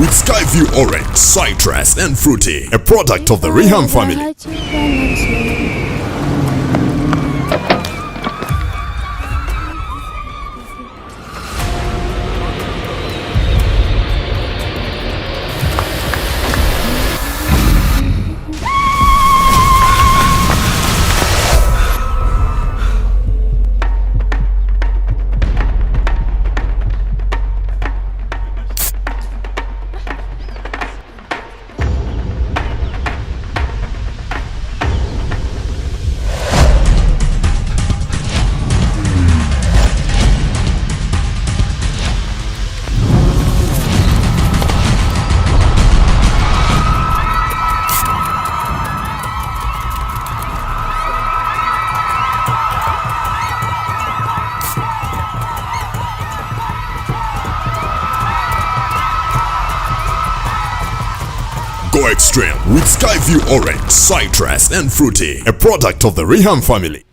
with Skyview orange, citrus and fruity, a product of the Riham family. Go extreme with Skyview orange, citrus and fruity, a product of the Riham family.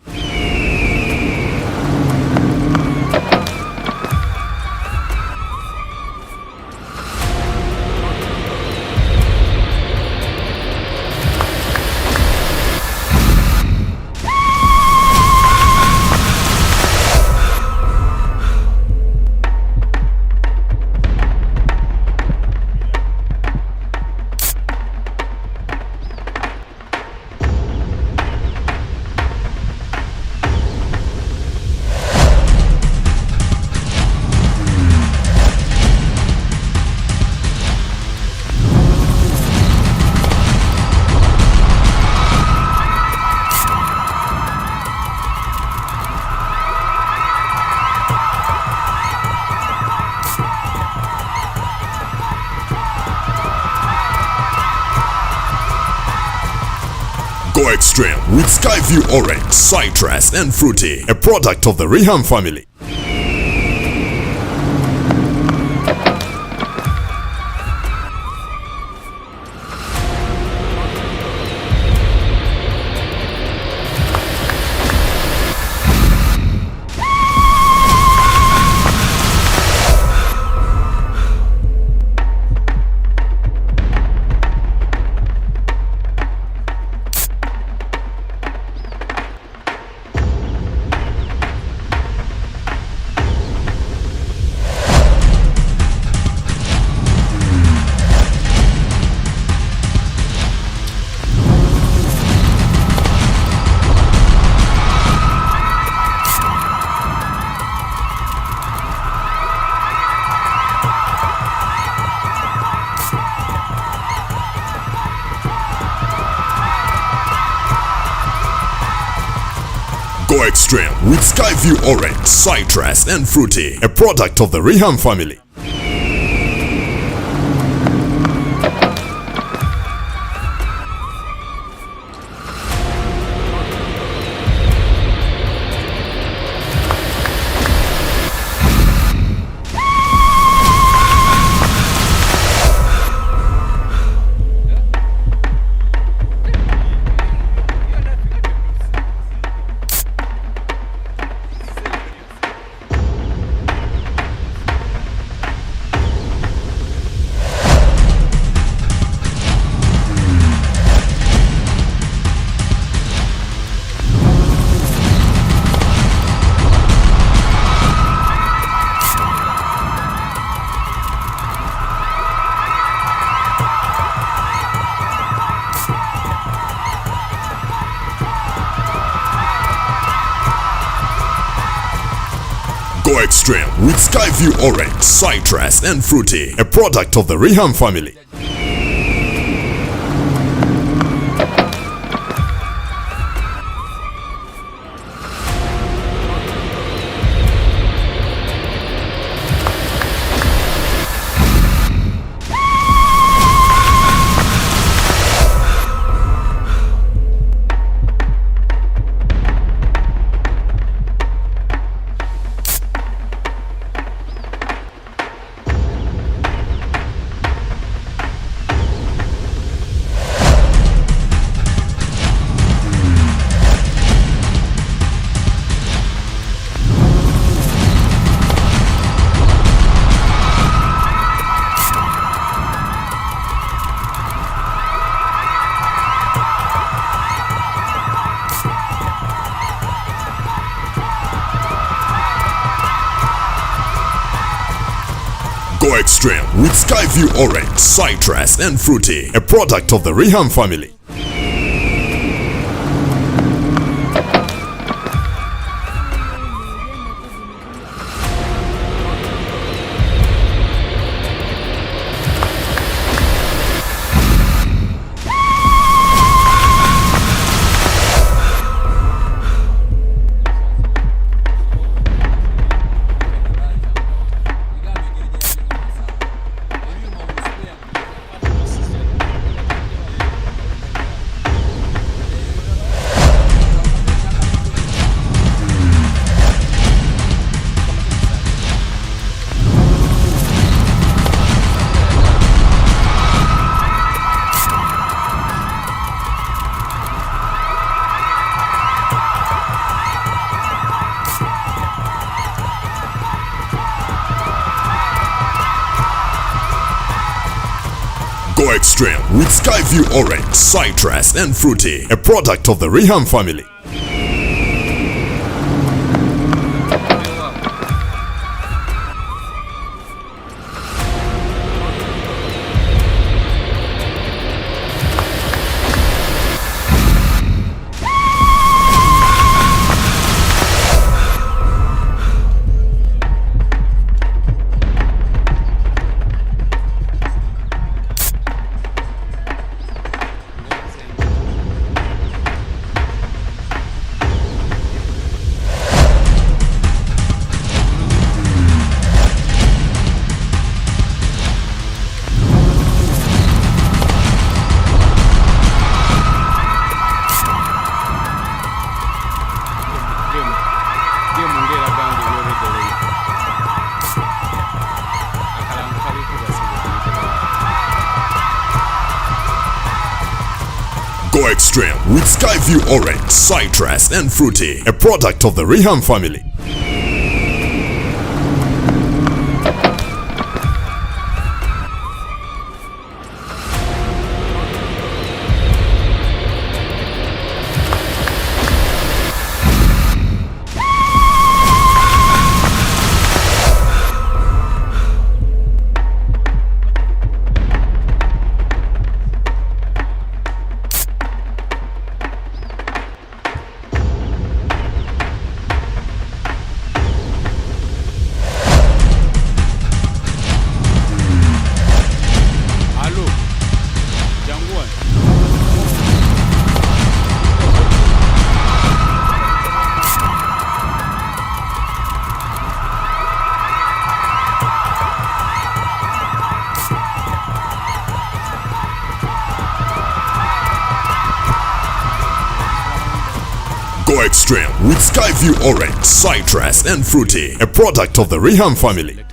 Go extreme with Skyview orange, citrus and fruity, a product of the Riham family. Go extreme with Skyview orange, citrus and fruity, a product of the Riham family. Go extreme with Skyview orange, citrus and fruity, a product of the Riham family. Extreme with Skyview Orange, Citrus and Fruity, a product of the Riham family. Go Extreme with Skyview Orange, Citrus and Fruity, a product of the Riham family. Go Extreme with Skyview Orange, Citrus and Fruity, a product of the Riham family. Go Extreme with Skyview Orange, Citrus and Fruity, a product of the Riham family.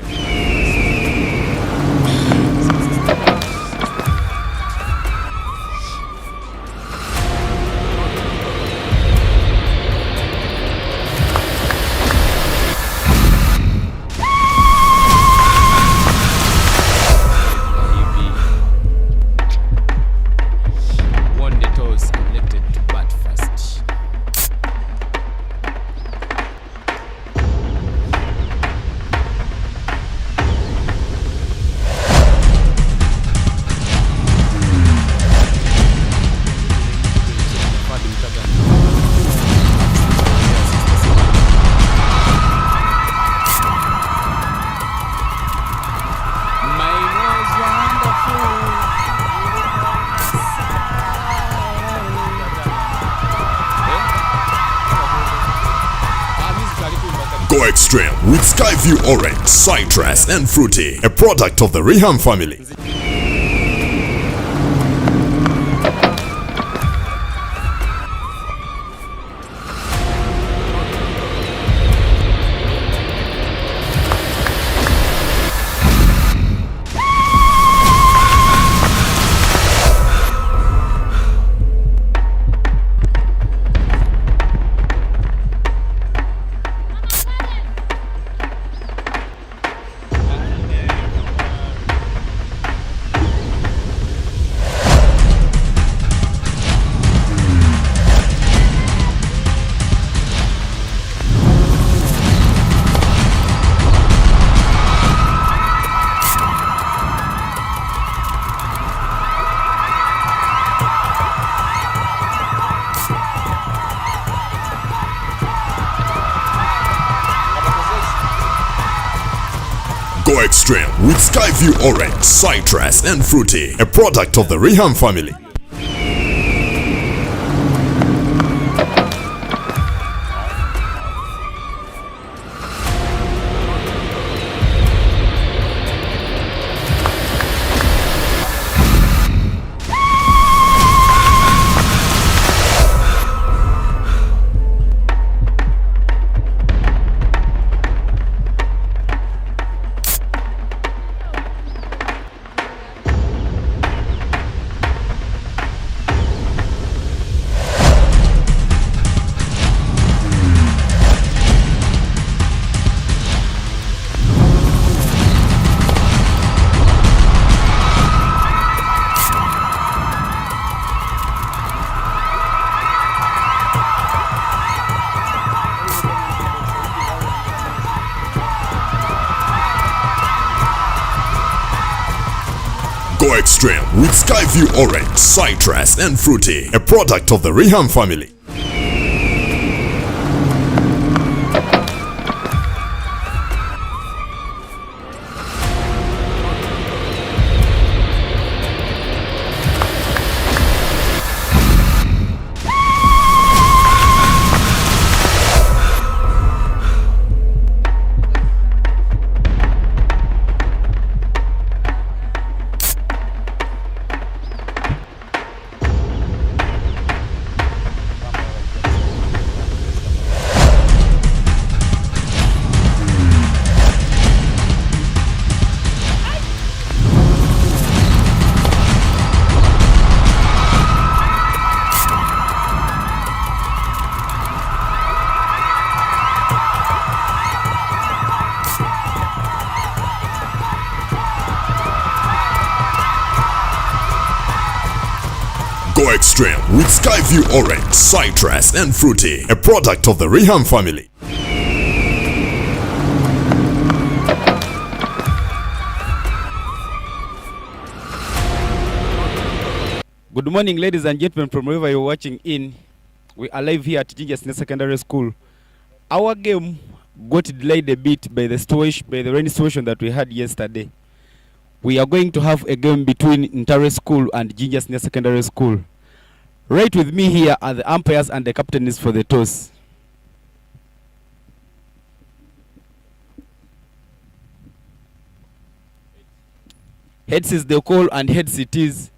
Go Extreme with Skyview Orange, Citrus and Fruity, a product of the Riham family. Extreme with Skyview Orange, Citrus and Fruity, a product of the Riham family. Go Extreme with Skyview Orange, Citrus and Fruity, a product of the Riham family. Go Extreme with Skyview Orange, Citrus and Fruity, a product of the Riham family. Good morning, ladies and gentlemen, from wherever you're watching in. We are live here at Jinja Secondary School. Our game got delayed a bit by the rainy situation that we had yesterday. We are going to have a game between Ntale School and Jinja Secondary School. Right with me here are the umpires and the captains for the toss. Heads is the call and heads it is.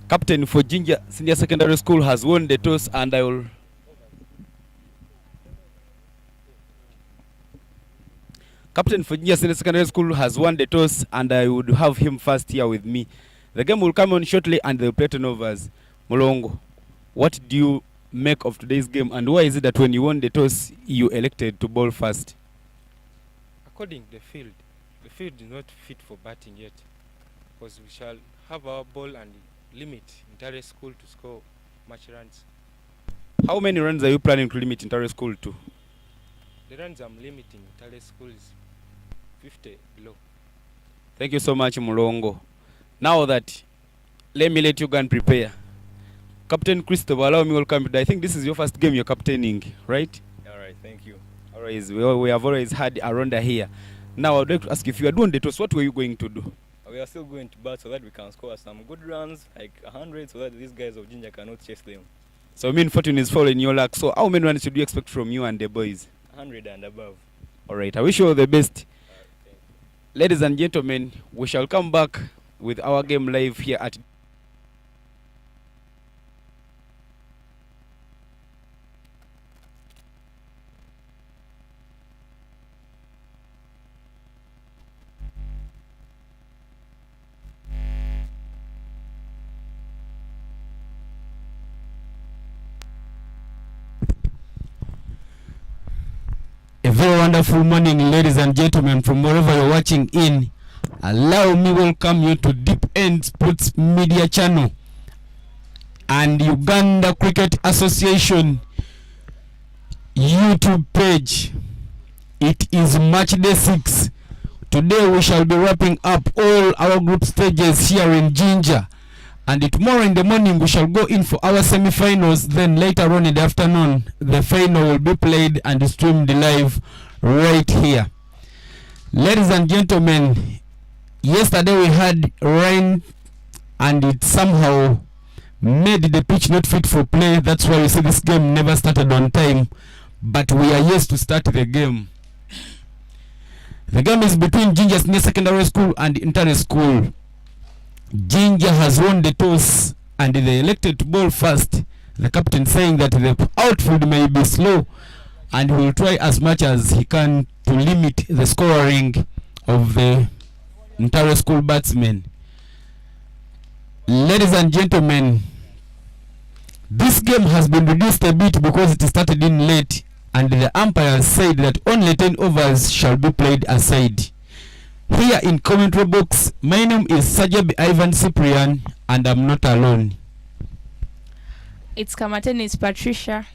Captain for Jinja Senior Secondary School has won the toss, and I will... Captain for Jinja Senior Secondary School has won the toss, and I would have him first here with me. The game will come on shortly, and they will play turnovers. Mulongo, what do you make of today's game, and why is it that when you won the toss, you elected to bowl first? According to the field is not fit for batting yet, because we shall have our ball and limit Ntale School to score much runs. How many runs are you planning to limit Ntale School to? The runs I'm limiting Ntale School is 50 below. Thank you so much, Mulongo. Now that, let me let you go and prepare. Captain Christopher, allow me welcome you. I think this is your first game you're captaining, right? All right, thank you. Alright, we have always had a rounder here. Now I'd like to ask, if you are doing the toss, what were you going to do? We are still going to bat so that we can score some good runs, like 100, so that these guys of Jinja cannot chase them. So I mean, fortune is following your luck. So how many runs should you expect from you and the boys? 100 and above. Alright, I wish you all the best. Ladies and gentlemen, we shall come back with our game live here at a very wonderful morning, ladies and gentlemen, from wherever you're watching in. Allow me welcome you to Deep End Sports Media Channel and Uganda Cricket Association YouTube page. It is match day 6. Today we shall be wrapping up all our group stages here in Jinja, And tomorrow in the morning we shall go in for our semi-finals. Then later on in the afternoon, the final will be played and streamed live right here. Ladies and gentlemen, yesterday we had rain and it somehow made the pitch not fit for play. That's why you see this game never started on time. But we are yet to start the game. The game is between Jinja Senior Secondary School and Ntale School. Jinja has won the toss and they elected to bowl first. The captain saying that the outfield may be slow and he will try as much as he can to limit the scoring of the Ntale School batsmen. Ladies and gentlemen, this game has been reduced a bit because it started in late, and the umpires said that only 10 overs shall be played aside. Here in commentary box, my name is Sajab Ivan Cyprian, and I'm not alone. It's Kamatenis Patricia.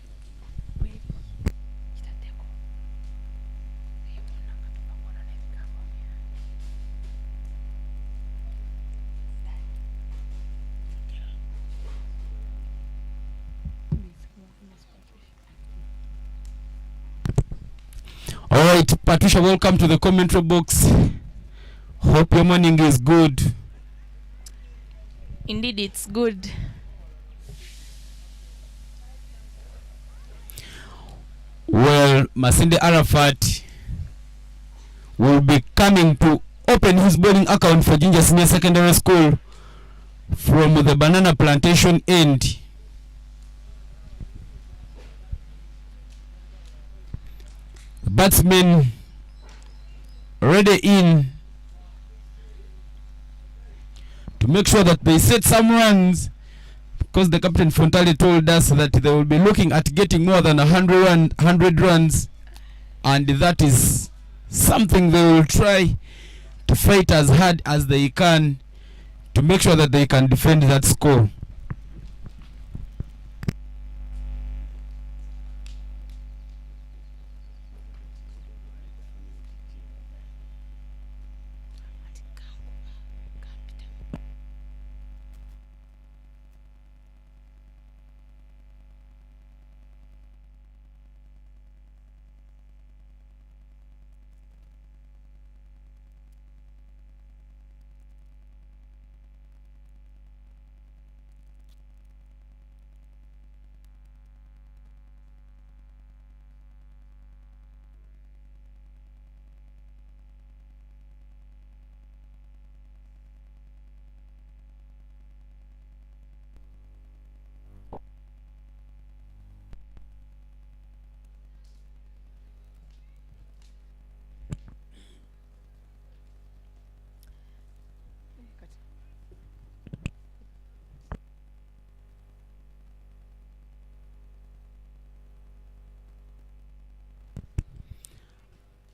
Alright, Patricia, welcome to the commentary box. Hope your morning is good. Indeed, it's good. Well, Masinde Arafat will be coming to open his bowling account for Jinja Senior Secondary School from the banana plantation end. Batsmen ready in to make sure that they set some runs, because the captain Ntale told us that they will be looking at getting more than 100 runs, and that is something they will try to fight as hard as they can to make sure that they can defend that score.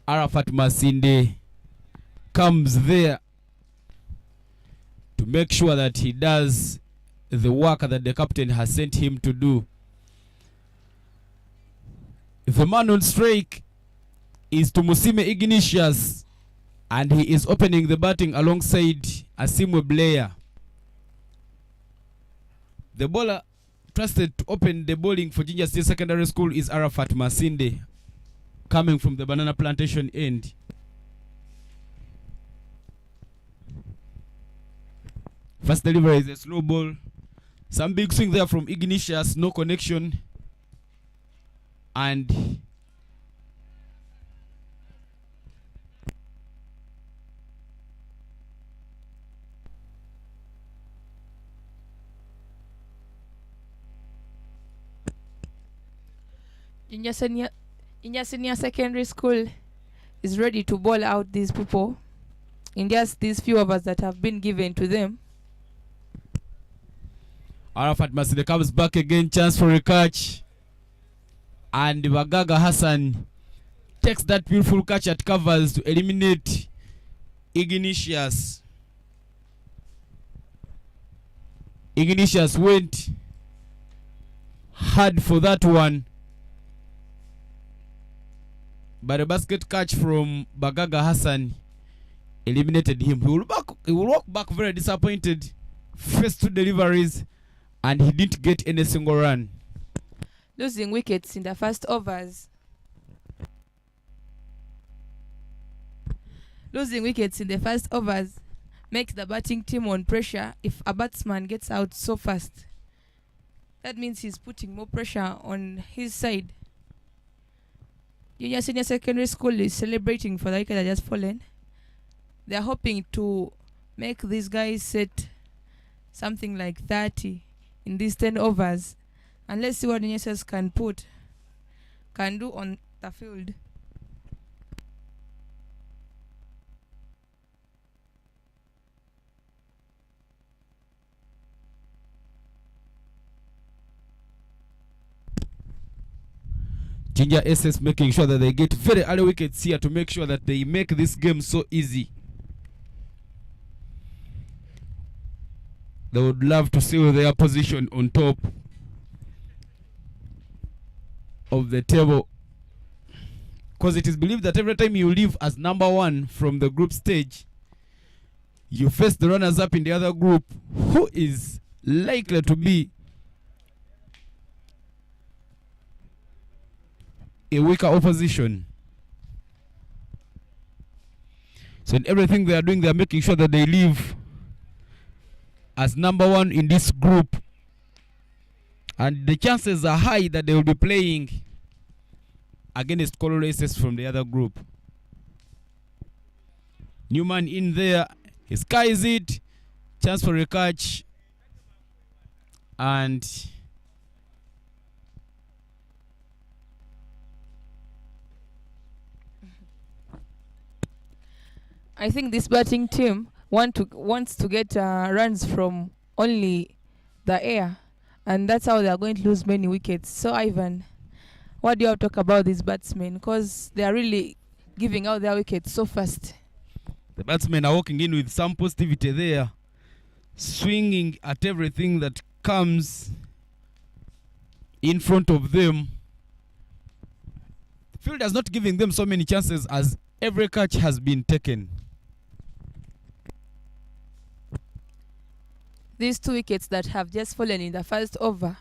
Arafat Masinde comes there to make sure that he does the work that the captain has sent him to do. The man on strike is Tumusime Ignatius, and he is opening the batting alongside Asimwe Blair. The bowler trusted to open the bowling for Jinja State Secondary School is Arafat Masinde, coming from the banana plantation end. First delivery is a slow ball. Some big swing there from Ignatius, no connection. And Jinja Senior Secondary School is ready to bowl out these people in just these few overs that have been given to them. Arafat Masinde comes back again, chance for a catch. And Bagaga Hassan takes that beautiful catch at covers to eliminate Ignatius. Ignatius went hard for that one, but a basket catch from Bagaga Hassan eliminated him. He will walk back very disappointed first 2 deliveries, and he didn't get any single run. Losing wickets in the first overs. Losing wickets in the first overs makes the batting team on pressure if a batsman gets out so fast. That means he's putting more pressure on his side. Junior Senior Secondary School is celebrating for the wicket that just fallen. They're hoping to make these guys set something like 30 in these 10 overs. And let's see what the Juniors can do on the field. Jinja SS making sure that they get very early wickets here to make sure that they make this game so easy. They would love to see their position on top of the table, because it is believed that every time you leave as number 1 from the group stage, you face the runners up in the other group, who is likely to be a weaker opposition. So in everything they are doing, they are making sure that they leave as number 1 in this group, and the chances are high that they will be playing against color races from the other group. Newman in there, he skies it, chance for a catch, and I think this batting team wants to get runs from only the air, and that's how they are going to lose many wickets. So Ivan, what do you have to talk about these batsmen? Because they are really giving out their wickets so fast. The batsmen are walking in with some positivity there, swinging at everything that comes in front of them. The field is not giving them so many chances as every catch has been taken. These 2 wickets that have just fallen in the first over,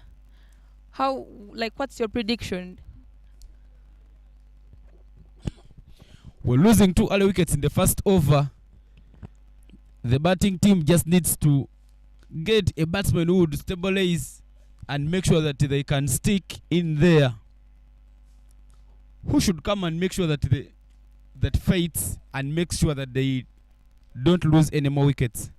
what's your prediction? We're losing 2 early wickets in the first over. The batting team just needs to get a batsman who would stabilize and make sure that they can stick in there. Who should come and make sure that that fights and make sure that they don't lose any more wickets.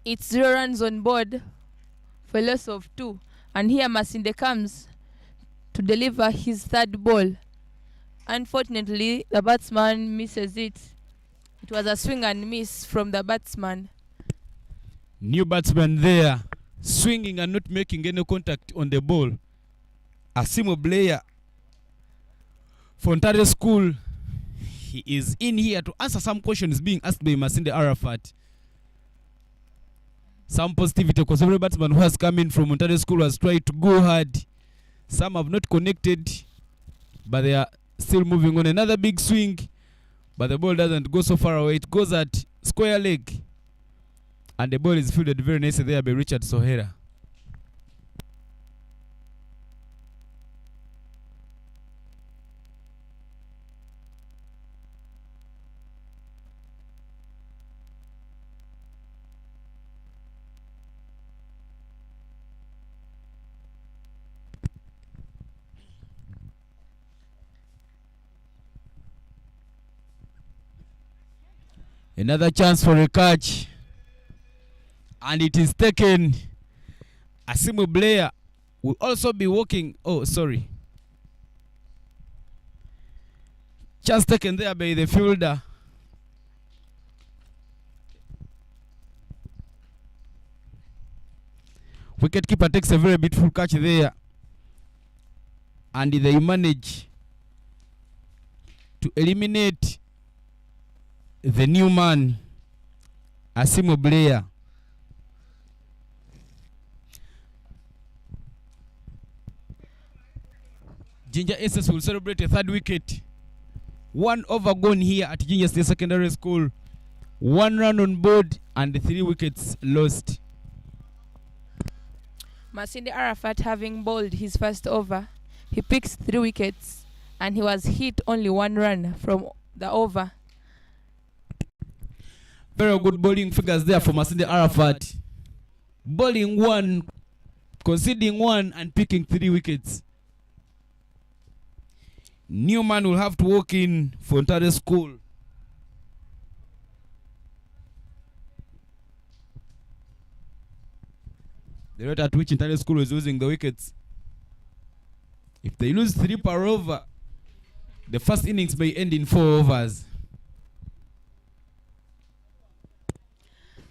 It's 0 runs on board for a loss of 2. And here Masinde comes to deliver his 3rd ball. Unfortunately, the batsman misses it. It was a swing and miss from the batsman. New batsman there, swinging and not making any contact on the ball. Asimo Blair for Ntale School. He is in here to answer some questions being asked by Masinde Arafat. Some positivity, because every batsman who has come in from Ntale School has tried to go hard. Some have not connected, but they are still moving on. Another big swing, but the ball doesn't go so far away. It goes at square leg, and the ball is fielded very nicely there by Richard Sohera. Another chance for a catch. And it is taken. Asimu Blair will also be walking. Oh, sorry. Just taken there by the fielder. Wicketkeeper takes a very beautiful catch there. And they manage to eliminate the new man, Asimu Blair. Jinja SS will celebrate a third wicket. 1 over gone here at Jinja State Secondary School. 1 run on board and 3 wickets lost. Masinde Arafat, having bowled his first over, he picks 3 wickets and he was hit only 1 run from the over. Very good bowling figures there for Masinde Arafat. Bowling 1, conceding 1 and picking 3 wickets. Newman will have to walk in for Ntale School. The rate at which Ntale School is losing the wickets. If they lose 3 per over, the first innings may end in 4 overs.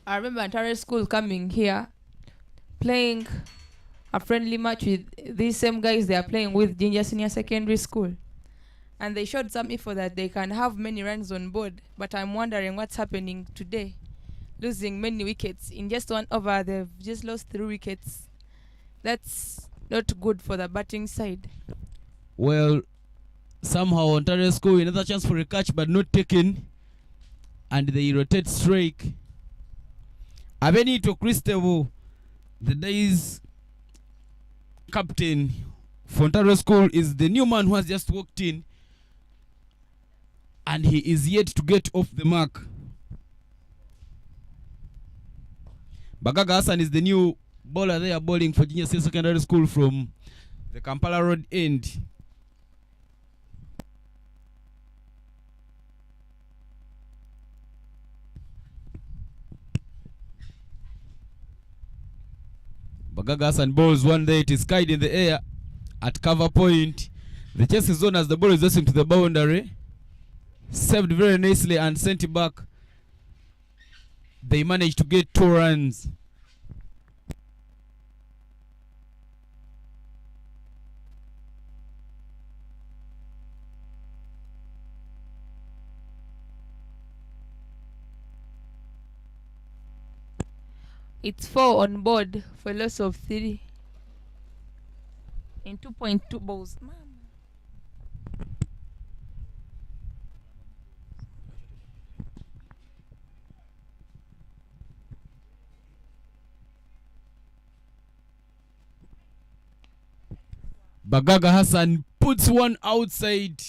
I remember Ntale School coming here, playing a friendly match with these same guys they are playing with, Jinja Senior Secondary School. And they showed some effort that they can have many runs on board. But I'm wondering what's happening today. Losing many wickets. In just 1 over, they've just lost 3 wickets. That's not good for the batting side. Well, somehow Ontario School another chance for a catch but not taken. And they rotate strike. Abenito Cristeville, the day's captain for Ontario School, is the new man who has just walked in. And he is yet to get off the mark. Bagaga Hassan is the new bowler there bowling for Jinja State Secondary School from the Kampala Road end. Bagaga Hassan bowls one there. It is skied in the air at cover point. The chase is on as the ball is racing to the boundary. Saved very nicely and sent it back. They managed to get 2 runs. It's 4 on board for a loss of 3 in 2.2 balls. Bagaga Hassan puts one outside.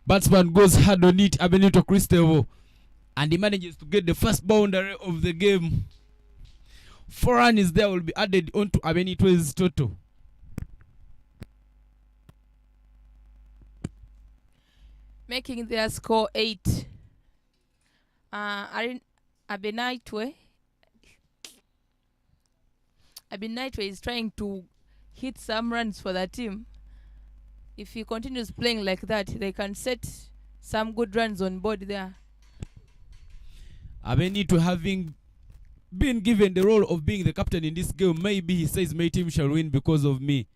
Batsman goes hard on it, Abenito Cristeville, and he manages to get the first boundary of the game. 4 runs there will be added onto Abenito's total. Making their score 8. Abenitwe is trying to hit some runs for the team. If he continues playing like that, they can set some good runs on board there. Abenito, having been given the role of being the captain in this game, maybe he says my team shall win because of me.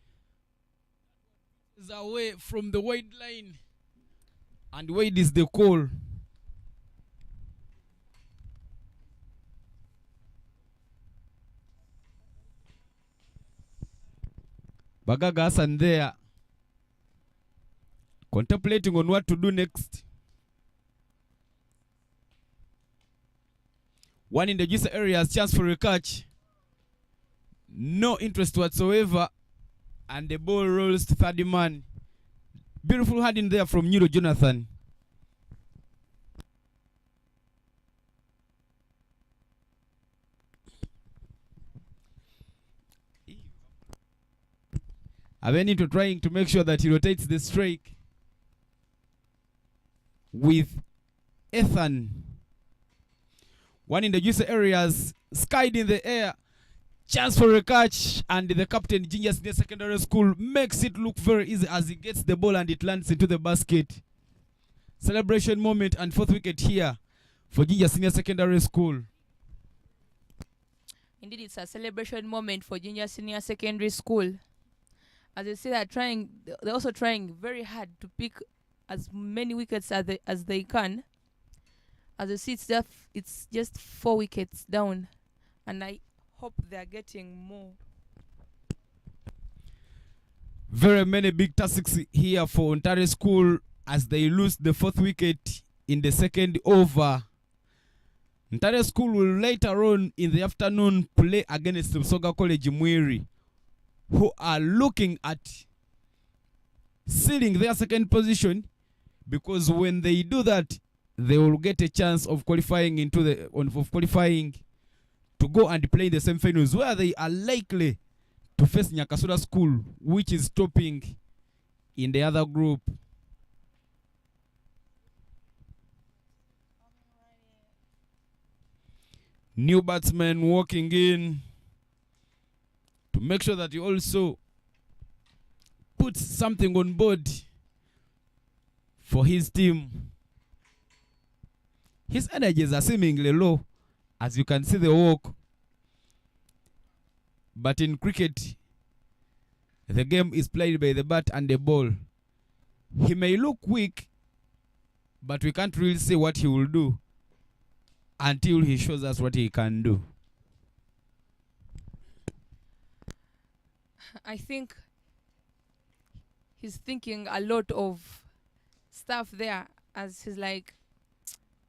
Is away from the wide line, and wide is the call. Bagaga Hassan there, contemplating on what to do next. One in the juice area has chance for a catch. No interest whatsoever. And the ball rolls to 30 man. Beautiful hand in there from Neuro Jonathan. Abenito trying to make sure that he rotates the strike with Ethan. One in the juice areas skied in the air. Chance for a catch, and the captain, Jinja Senior Secondary School, makes it look very easy as he gets the ball and it lands into the basket. Celebration moment and fourth wicket here for Jinja Senior Secondary School. Indeed, it's a celebration moment for Jinja Senior Secondary School. As you see, they're also trying very hard to pick as many wickets as they can. As you see, it's just 4 wickets down, and I hope they're getting more. Very many big tasks here for Ntale School as they lose the fourth wicket in the second over. Ntale School will later on in the afternoon play against Msoga College Mwiri, who are looking at sealing their second position, because when they do that, they will get a chance of qualifying to go and play the semi-finals, where they are likely to face Nyakasura School, which is topping in the other group. New batsman walking in to make sure that he also puts something on board for his team. His energies are seemingly low, as you can see the walk. But in cricket, the game is played by the bat and the ball. He may look weak, but we can't really say what he will do until he shows us what he can do. I think he's thinking a lot of stuff there, as he's like,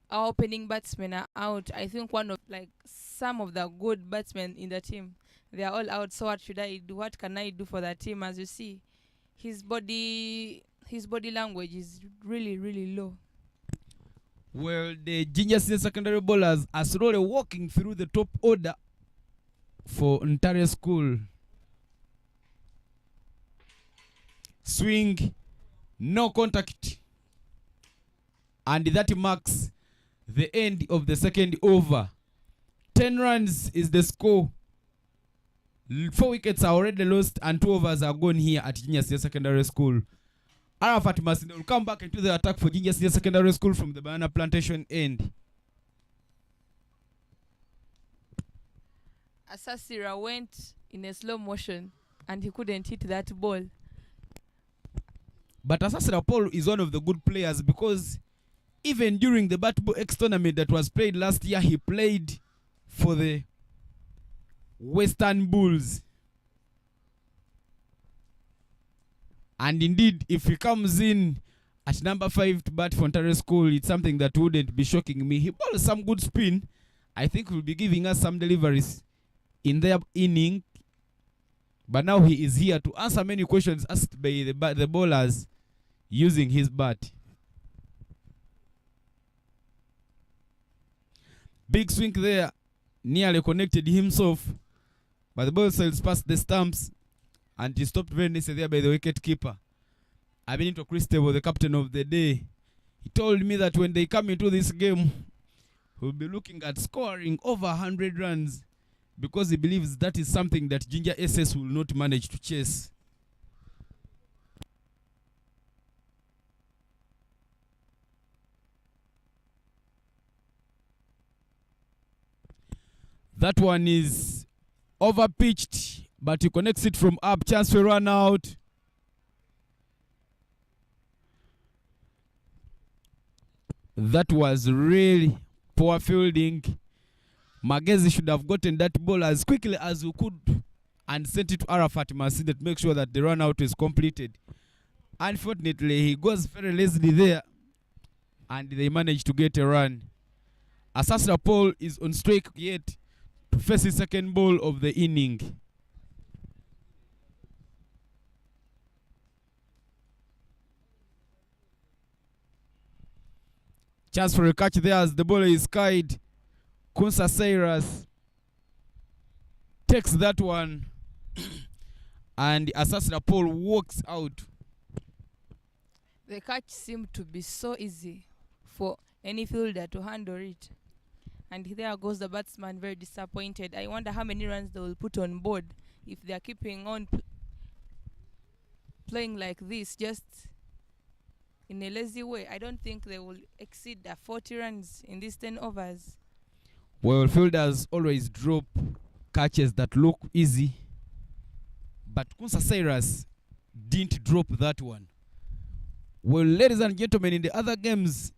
our opening batsmen are out. I think some of the good batsmen in the team, they are all out. So what should I do? What can I do for the team? As you see, his body language is really, really low. Well, the Jinja Senior Secondary bowlers are slowly walking through the top order for Ntale School. Swing, no contact, and that marks the end of the second over. 10 runs is the score. 4 wickets are already lost and 2 overs are gone here at Jinja Senior Secondary School. Arafat Masinde will come back into the attack for Jinja Senior Secondary School from the banana plantation end. Asasira went in a slow motion and he couldn't hit that ball. But Asasira Paul is one of the good players, because even during the Batbo X tournament that was played last year, he played for the Western Bulls. And indeed, if he comes in at number 5 to bat for Ntale School, it's something that wouldn't be shocking me. He bowls some good spin. I think he'll be giving us some deliveries in their inning. But now he is here to answer many questions asked by the bowlers using his bat. Big swing there, nearly connected himself, but the ball sails past the stumps and he stopped very nicely there by the wicket keeper. Benito Cristobal, the captain of the day, he told me that when they come into this game, he'll be looking at scoring over 100 runs, because he believes that is something that Jinja SS will not manage to chase. That one is over pitched, but he connects it from up. Chance for run out. That was really poor fielding. Magezi should have gotten that ball as quickly as we could and sent it to Arafat Masinde to make sure that the run out is completed. Unfortunately, he goes very lazily there and they managed to get a run. Asasra Paul is on strike yet to face his second ball of the inning. Chance for a catch there as the ball is skied. Kunsa Cyrus takes that one and Asasra Paul walks out. The catch seemed to be so easy for any fielder to handle it. And there goes the batsman, very disappointed. I wonder how many runs they will put on board if they are keeping on playing like this, just in a lazy way. I don't think they will exceed the 40 runs in these 10 overs. Well, fielders always drop catches that look easy, but Kunsa Cyrus didn't drop that one. Well, ladies and gentlemen, in the other games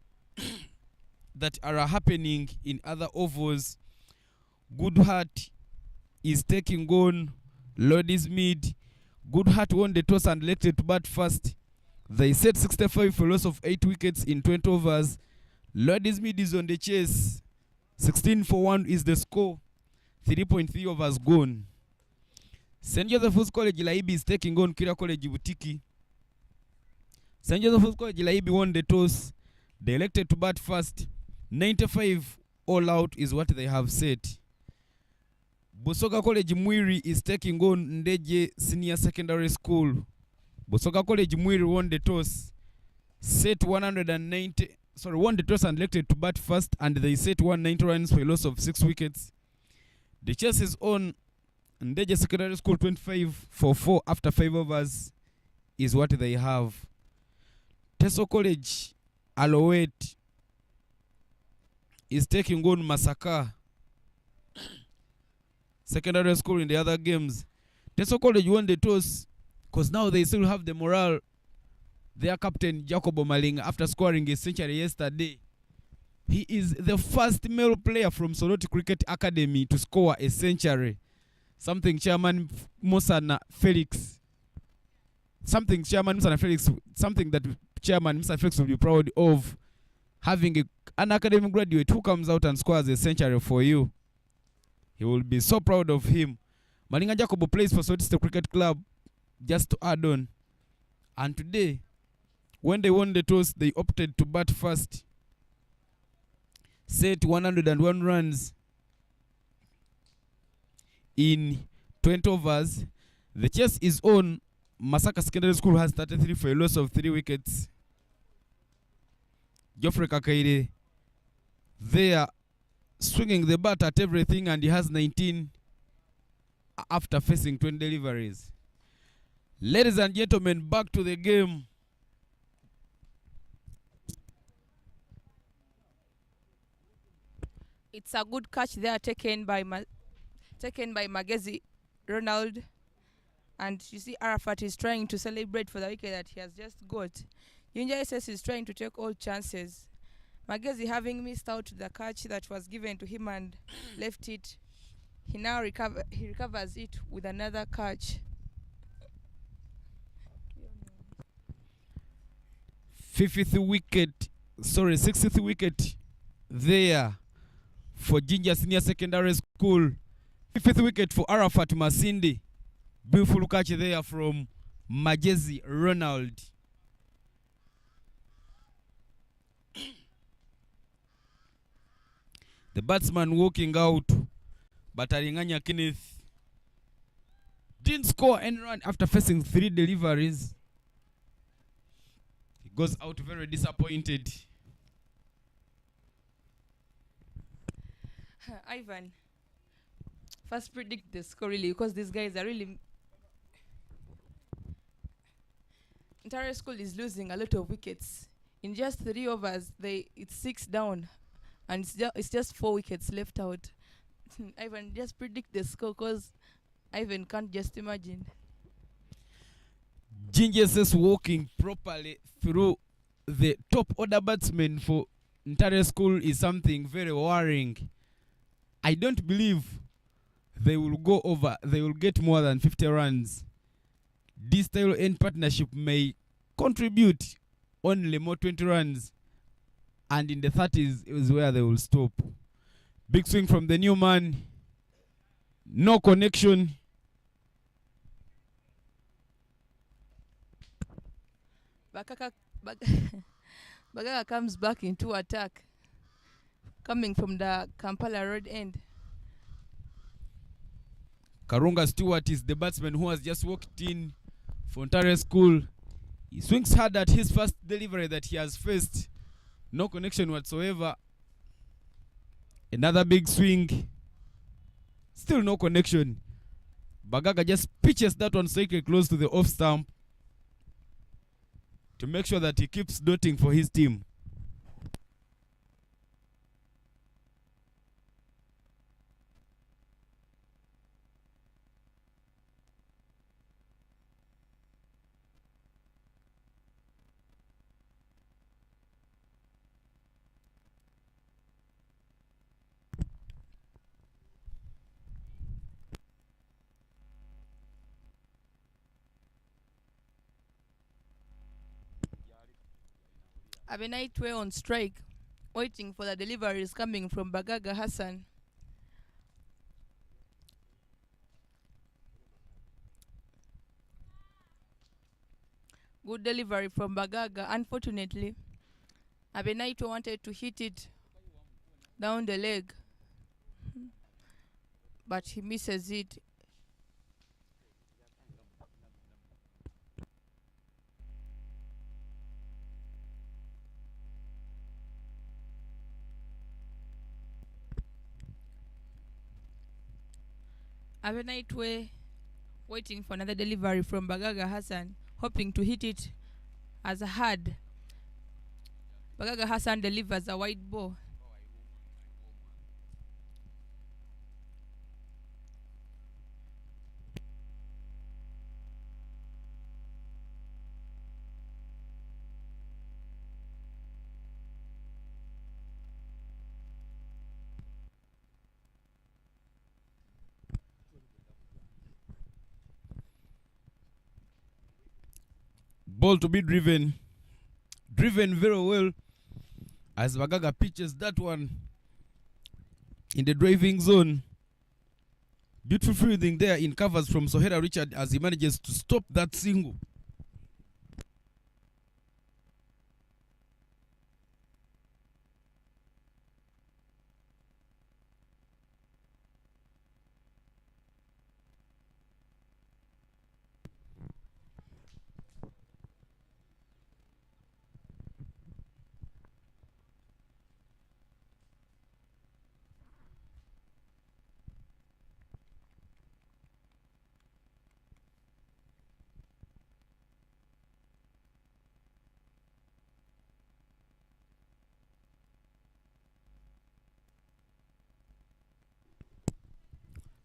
that are happening in other overs, Goodhart is taking on Lodies Mid. Goodhart won the toss and elected to bat first. They set 65 for loss of 8 wickets in 20 overs. Lodies Mid is on the chase. 16 for 1 is the score. 3.3 overs gone. St. Joseph's College Laibi is taking on Kira College Butiki. St. Joseph's College Laibi won the toss. They elected to bat first. 95 all out is what they have set. Busoga College Mwiri is taking on Ndeje Senior Secondary School. Busoga College Mwiri won the toss. Won the toss and elected to bat first, and they set 190 runs for a loss of 6 wickets. The chase is on. Ndeje Secondary School 25 for 4 after 5 overs is what they have. Teso College Alouette is taking on Masaka Secondary School in the other games. Teso College won the toss because now they still have the morale. Their captain Jacobo Malinga, after scoring a century yesterday, he is the first male player from Soroti Cricket Academy to score a century. Something Chairman Mr. Felix will be proud of, having an academic graduate who comes out and scores a century for you. He will be so proud of him. Malinga Jacobo plays for Soroti Cricket Club, just to add on. And today, when they won the toss, they opted to bat first. Set 101 runs in 20 overs. The chase is on. Masaka Secondary School has 33 for a loss of 3 wickets. Geoffrey Kakaire, they are swinging the bat at everything, and he has 19 after facing 20 deliveries. Ladies and gentlemen, back to the game. It's a good catch there taken by Magezi Ronald. And you see Arafat is trying to celebrate for the wicket that he has just got. Jinja is trying to take all chances. Magezi, having missed out the catch that was given to him and left it, he now recovers it with another catch. 60th wicket there for Jinja Senior Secondary School. 5th wicket for Arafat Masindi. Beautiful catch there from Magezi Ronald. The batsman walking out, but Aringanya Kenneth didn't score any run after facing 3 deliveries. He goes out very disappointed. Ivan, first predict the score really, because these guys are really... Ntale School is losing a lot of wickets. In just 3 overs, it's 6 down, and it's just 4 wickets left out. Ivan, just predict the score, because Ivan can't just imagine. Jinja is walking properly through the top order batsmen for Ntale School is something very worrying. I don't believe they will get more than 50 runs. This style end partnership may contribute only more 20 runs, and in the 30s is where they will stop. Big swing from the new man. No connection. Bagaka comes back into attack, coming from the Kampala Road end. Karunga Stewart is the batsman who has just walked in for Ntale School. He swings hard at his first delivery that he has faced. No connection whatsoever. Another big swing. Still no connection. Bagaga just pitches that one slightly close to the off stump to make sure that he keeps dotting for his team. Abenaitwe on strike, waiting for the deliveries coming from Bagaga Hassan. Good delivery from Bagaga. Unfortunately, Abenaitwe wanted to hit it down the leg, but he misses it. Abenaitwe waiting for another delivery from Bagaga Hassan, hoping to hit it as hard. Bagaga Hassan delivers a wide ball. Ball to be driven very well as Bagaga pitches that one in the driving zone. Beautiful fielding there in covers from Sohera Richard as he manages to stop that single.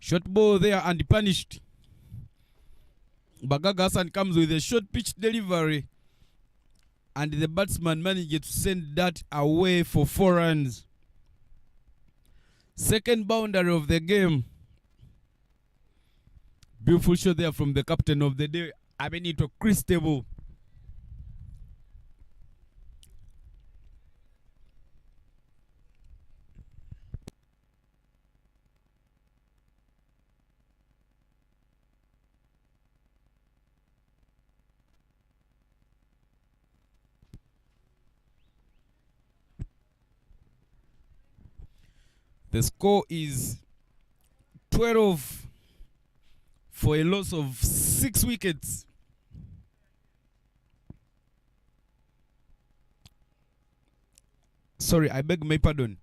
Short ball there and punished. Bagaga Hassan comes with a short pitch delivery and the batsman manages to send that away for 4 runs. Second boundary of the game. Beautiful shot there from the captain of the day, Abenito Cristable. The score is 12 for a loss of 6 wickets. Sorry, I beg my pardon.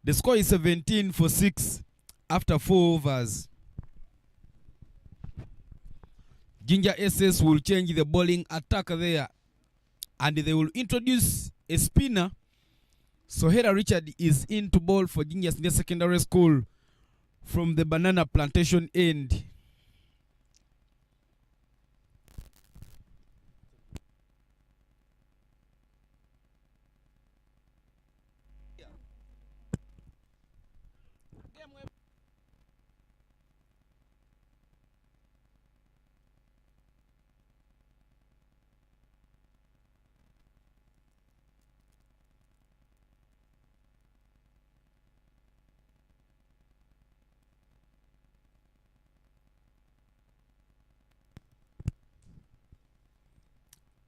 The score is 17 for 6 after 4 overs. Jinja SS will change the bowling attack there and they will introduce a spinner. Sohera Richard is in to bowl for Jinja Senior Secondary School from the banana plantation end.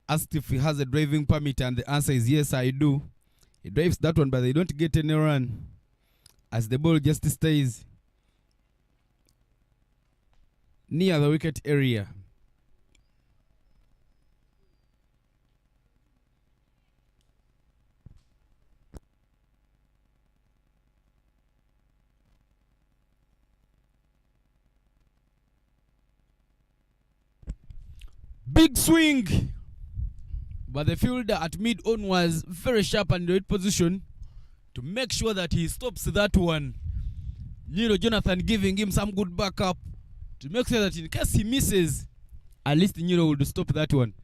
Asked if he has a driving permit and the answer is yes, I do. He drives that one but they don't get any run as the ball just stays near the wicket area. Big swing. But the fielder at mid-on was very sharp and in the right position to make sure that he stops that one. Jonathan giving him some good backup to make sure that in case he misses, at least would stop that one.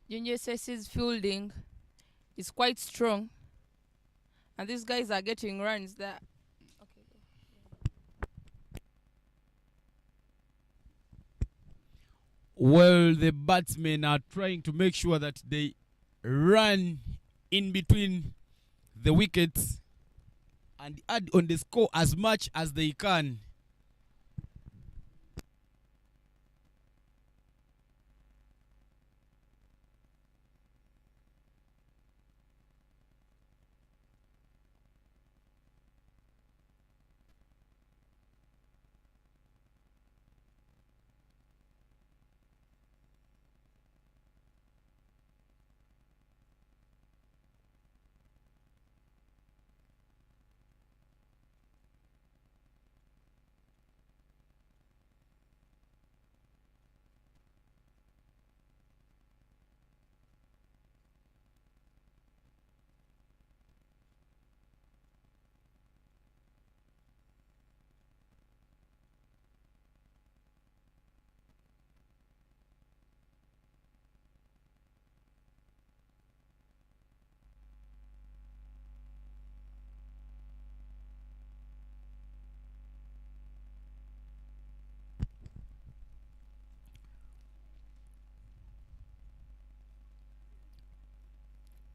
Jinja says his fielding is quite strong, and these guys are getting runs there. Okay. Well, the batsmen are trying to make sure that they run in between the wickets and add on the score as much as they can.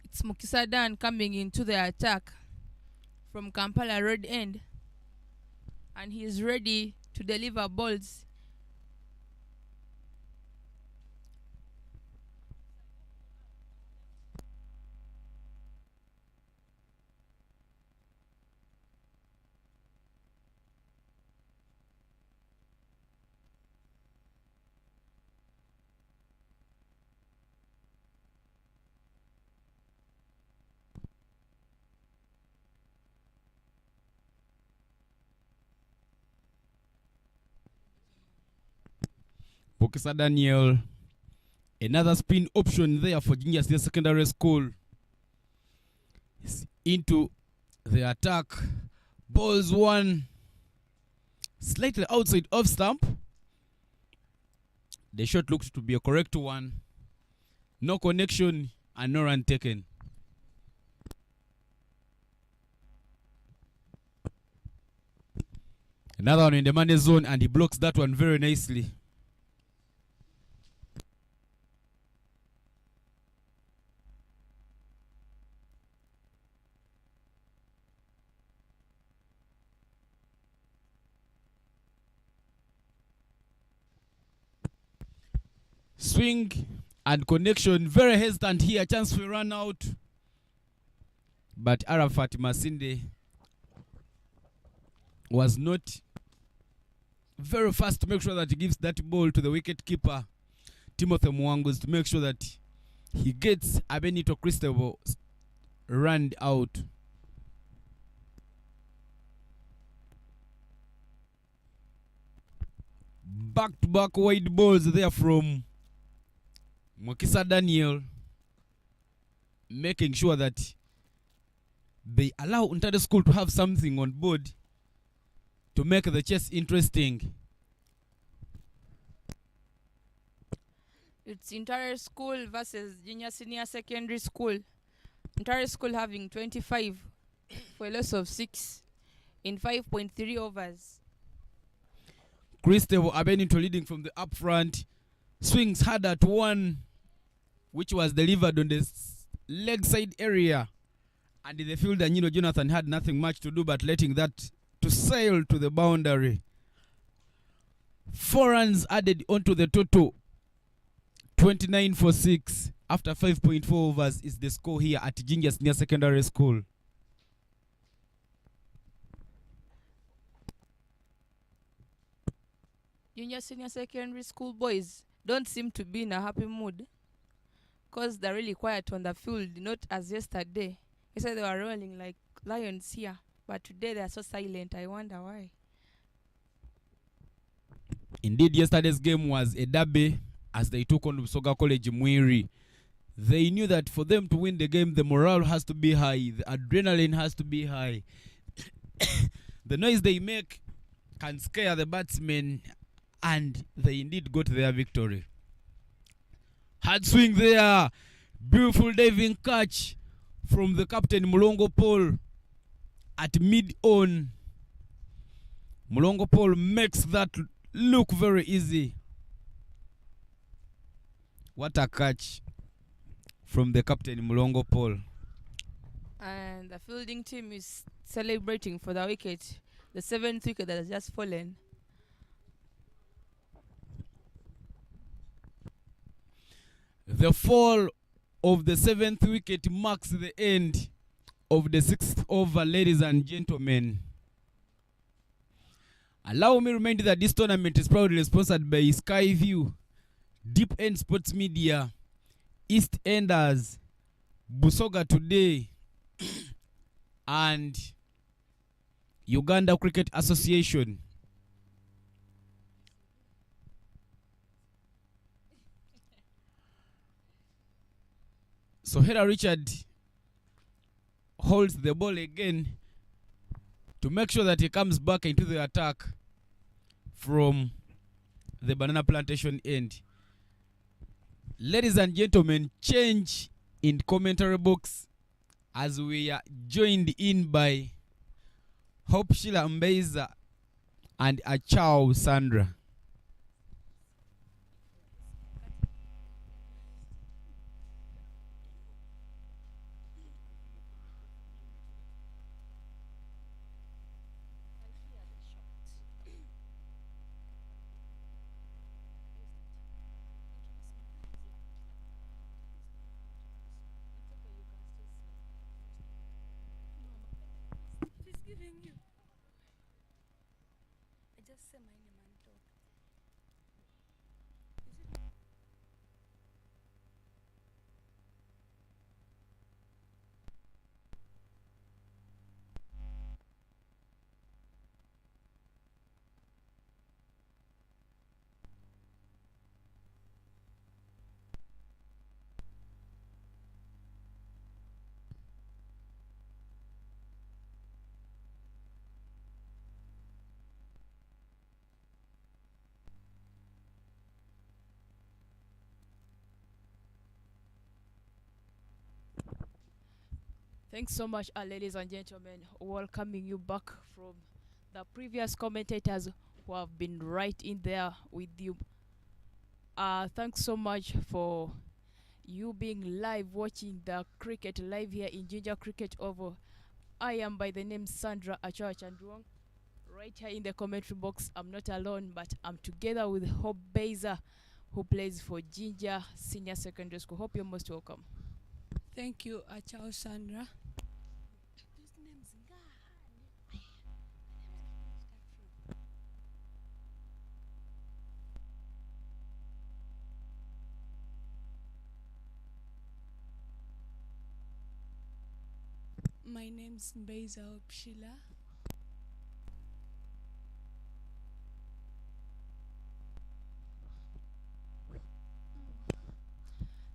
It's Mukisadan coming into the attack from Kampala Road End, and he is ready to deliver balls. Pokesa Daniel, another spin option there for Jinja Senior Secondary School. Is into the attack. Balls one slightly outside off stump. The shot looked to be a correct one. No connection and no run taken. Another one in the money zone, and he blocks that one very nicely. Swing and connection, very hesitant here, chance for a run out. But Arafat Masinde was not very fast to make sure that he gives that ball to the wicket keeper, Timothy Mwangus, to make sure that he gets Abenito Cristobal run out. Back-to-back wide balls there from Mokisa Daniel, making sure that they allow Ntale School to have something on board to make the chase interesting. It's Ntale School versus Jinja Senior Secondary School. Ntale School having 25 for a loss of 6 in 5.3 overs. Cristobal Abenito leading from the up front. Swings hard at one, which was delivered on the leg side area. And in the fielder, Jonathan had nothing much to do but letting that to sail to the boundary. 4 runs added onto the total. 29 for 6 after 5.4 overs is the score here at Jinja Senior Secondary School. Junior Senior Secondary School boys don't seem to be in a happy mood, because they're really quiet on the field, not as yesterday. Yesterday they were rolling like lions here, but today they are so silent. I wonder why. Indeed, yesterday's game was a derby as they took on Busoga College Mwiri. They knew that for them to win the game, the morale has to be high, the adrenaline has to be high. The noise they make can scare the batsmen, and they indeed got their victory. Hard swing there, beautiful diving catch from the captain Mulongo Paul at mid-on. Mulongo Paul makes that look very easy. What a catch from the captain Mulongo Paul. And the fielding team is celebrating for the wicket, the 7th wicket that has just fallen. The fall of the 7th wicket marks the end of the 6th over, ladies and gentlemen. Allow me to remind you that this tournament is proudly sponsored by Skyview, Deep End Sports Media, East Enders, Busoga Today, and Uganda Cricket Association. So Hera Richard holds the ball again to make sure that he comes back into the attack from the banana plantation end. Ladies and gentlemen, change in commentary box as we are joined in by Hope Sheila Mbeza and Achao Sandra. Thanks so much, ladies and gentlemen. Welcoming you back from the previous commentators who have been right in there with you. Thanks so much for you being live watching the cricket live here in Jinja Cricket Oval. I am by the name Sandra Achao Chandruang. Right here in the commentary box, I'm not alone, but I'm together with Hope Beza, who plays for Jinja Senior Secondary School. Hope you're most welcome. Thank you, Achao Sandra. My name's Mbeza Opshila.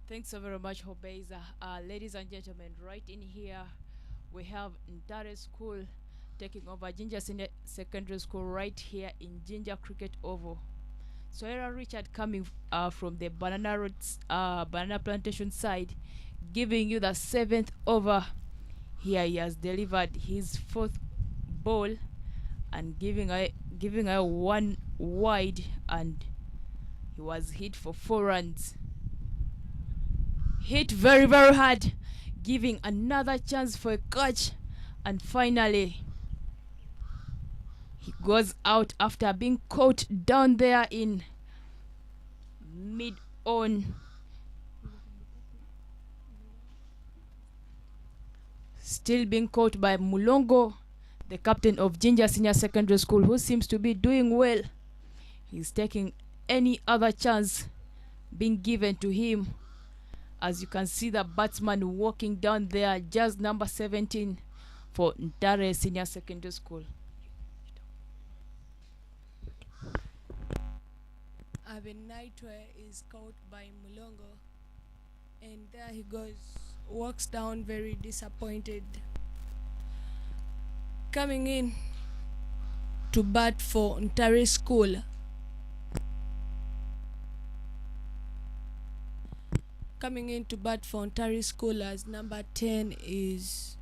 Thanks so very much, Hobeza. Ladies and gentlemen, right in here we have Ntale School taking over Jinja Senior Secondary School right here in Jinja Cricket Oval. So Era Richard coming from the banana plantation side, giving you the 7th over. Here he has delivered his 4th ball and giving a one wide, and he was hit for 4 runs. Hit very, very hard, giving another chance for a catch, and finally he goes out after being caught down there in mid-on. Still being caught by Mulongo, the captain of Jinja Senior Secondary School, who seems to be doing well. He's taking any other chance being given to him. As you can see the batsman walking down there, just number 17 for Ntale Senior Secondary School. Abin Nightwear is caught by Mulongo, and there he goes, walks down very disappointed. Coming in to bat for Ntale School. Coming in to bat for Ntale School as number 10 is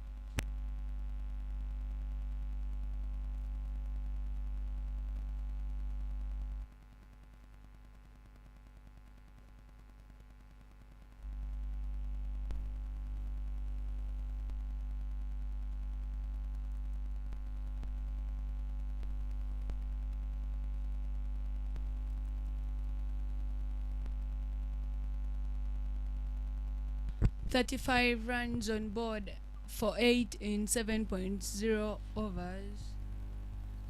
.35 runs on board for 8 in 7.0 overs.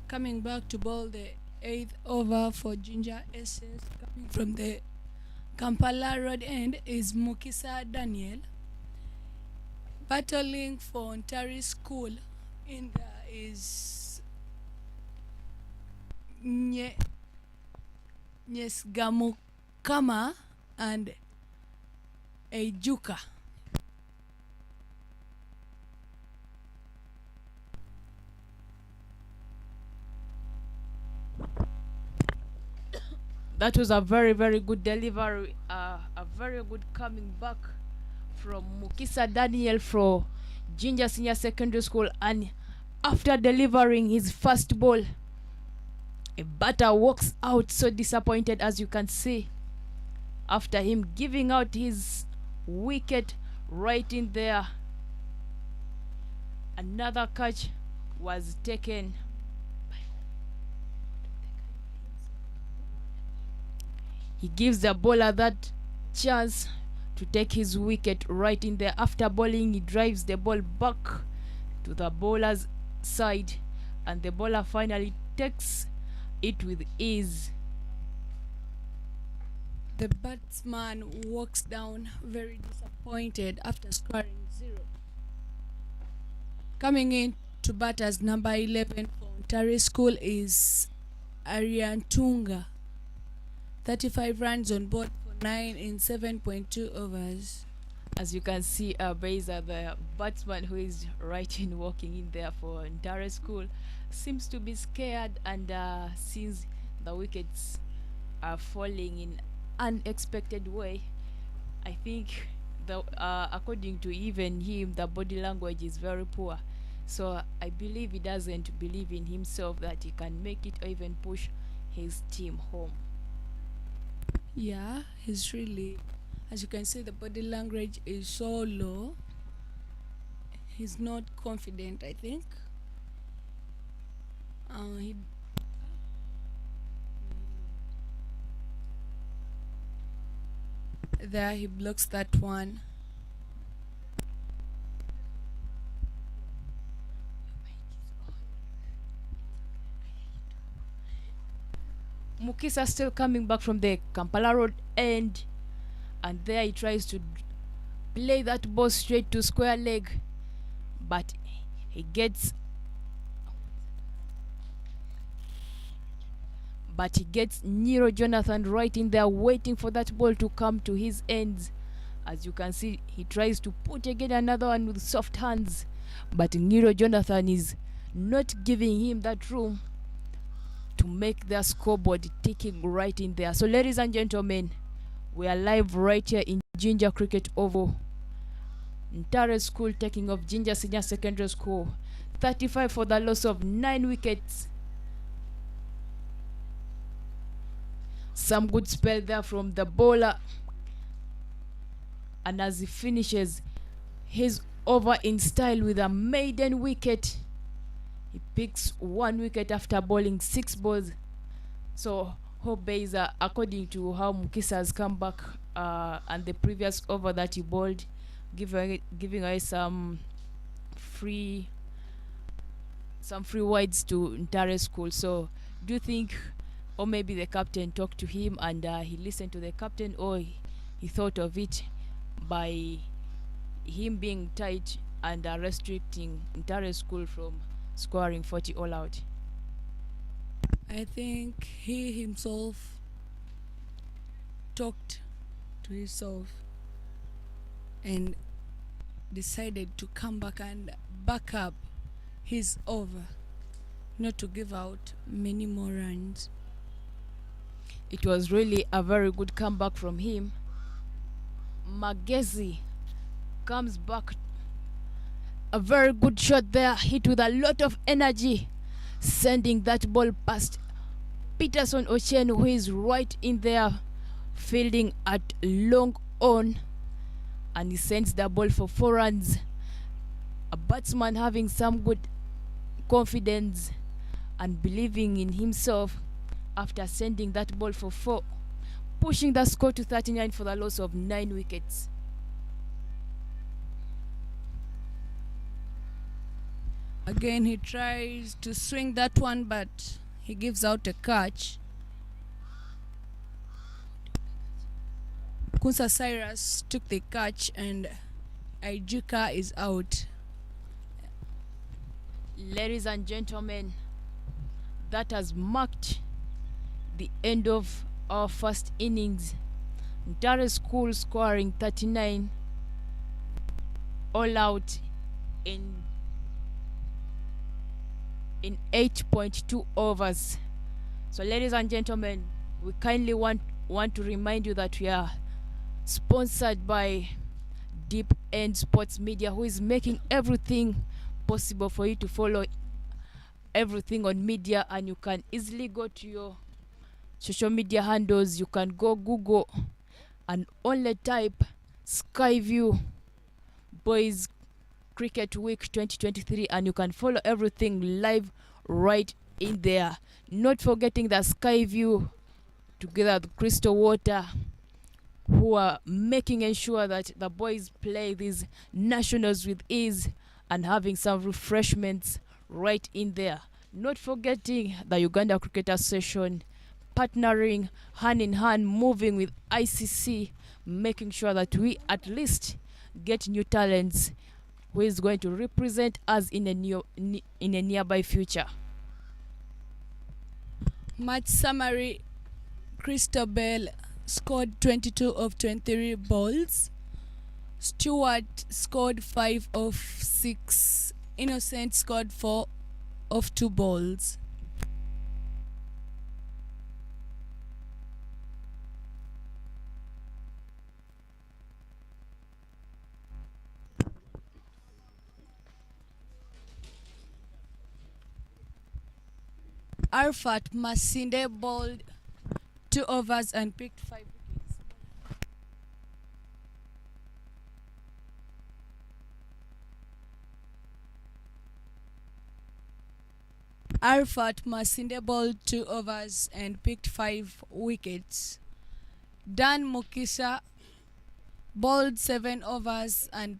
Coming back to bowl the 8th over for Jinja SS, coming from the Kampala Road end is Mukisa Daniel. Battling for Ntale School in there is Nyesgamukama and Ejuka. That was a very, very good delivery, a very good coming back from Mukisa Daniel for Jinja Senior Secondary School. And after delivering his first ball, a batter walks out so disappointed, as you can see, after him giving out his wicket right in there. Another catch was taken. He gives the bowler that chance to take his wicket right in there. After bowling, he drives the ball back to the bowler's side, and the bowler finally takes it with ease. The batsman walks down very disappointed after scoring 0. Coming in to bat as number 11 for Ntale School is Ariantunga. 35 runs on board for 9 in 7.2 overs. As you can see, Beza, the batsman who is right in walking in there for Ntale School, seems to be scared, and since the wickets are falling in unexpected way, I think the according to even him, the body language is very poor. So I believe he doesn't believe in himself that he can make it or even push his team home. Yeah, he's really, as you can see, the body language is so low. He's not confident, I think. There he blocks that one. Mukisa still coming back from the Kampala Road end, and there he tries to play that ball straight to square leg, but he gets Nero Jonathan right in there waiting for that ball to come to his ends. As you can see, he tries to put again another one with soft hands, but Nero Jonathan is not giving him that room to make their scoreboard ticking right in there. So ladies and gentlemen, we are live right here in Jinja Cricket Oval. Ntale School taking off Jinja Senior Secondary School. 35 for the loss of 9 wickets. Some good spell there from the bowler. And as he finishes his over in style with a maiden wicket, he picks 1 wicket after bowling 6 balls. So hope Beza, according to how Mukisa has come back and the previous over that he bowled, giving away some free wides to Ntale School. So do you think or maybe the captain talked to him and he listened to the captain, or he thought of it by him being tight and restricting Ntale school from scoring 40 all out. I think he himself talked to himself and decided to come back and back up his over, not to give out many more runs. It was really a very good comeback from him. Magezi comes back. A very good shot there, hit with a lot of energy, sending that ball past Peterson Ochen, who is right in there fielding at long on, and he sends the ball for 4 runs. A batsman having some good confidence and believing in himself after sending that ball for 4, pushing the score to 39 for the loss of 9 wickets. Again, he tries to swing that one, but he gives out a catch. Kunsa Cyrus took the catch and Ijuka is out. Ladies and gentlemen, that has marked the end of our first innings. Ntale School scoring 39 all out in 8.2 overs. So ladies and gentlemen, we kindly want to remind you that we are sponsored by Deep End Sports Media, who is making everything possible for you to follow everything on media, and you can easily go to your social media handles. You can go Google and only type Skyview Boys Cricket Week 2023 and you can follow everything live right in there. Not forgetting the Skyview together with Crystal Water, who are making ensure that the boys play these nationals with ease and having some refreshments right in there. Not forgetting the Uganda Cricket Association partnering hand in hand, moving with ICC, making sure that we at least get new talents who is going to represent us in a nearby future. Match summary: Christabel scored 22 of 23 balls. Stewart scored 5 of 6. Innocent scored 4 of 2 balls. Arfat Masinde bowled 2 overs and picked 5 wickets. Arfat Masinde bowled 2 overs and picked 5 wickets. Dan Mukisha bowled 7 overs and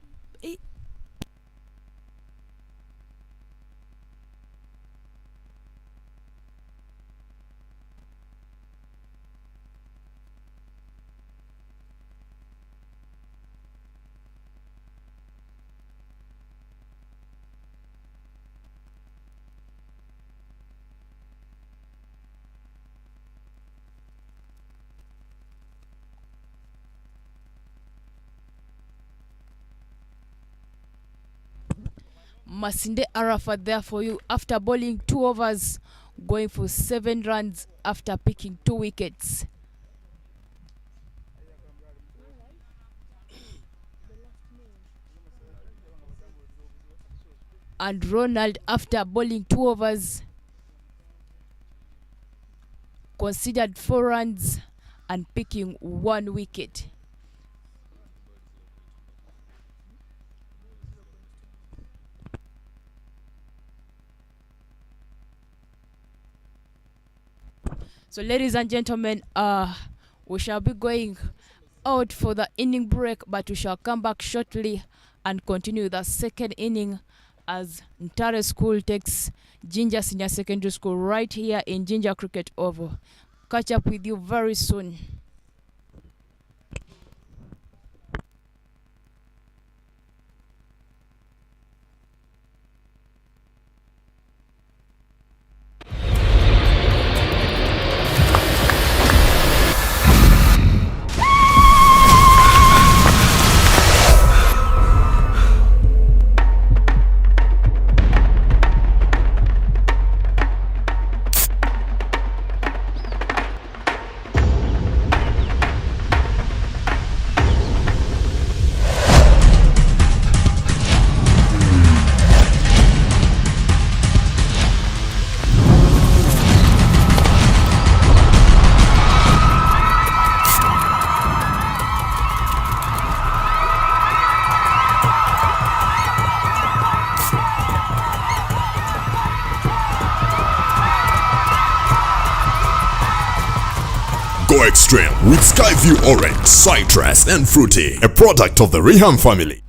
Masinde Arafat there for you after bowling 2 overs, going for 7 runs after picking 2 wickets. And Ronald, after bowling 2 overs, considered 4 runs and picking 1 wicket. So ladies and gentlemen, we shall be going out for the inning break, but we shall come back shortly and continue the second inning as Ntale School takes Jinja Senior Secondary School right here in Jinja Cricket Oval. catch up with you very soon. Go extreme with Skyview Orange, Citrus and Fruity, a product of the Reham family.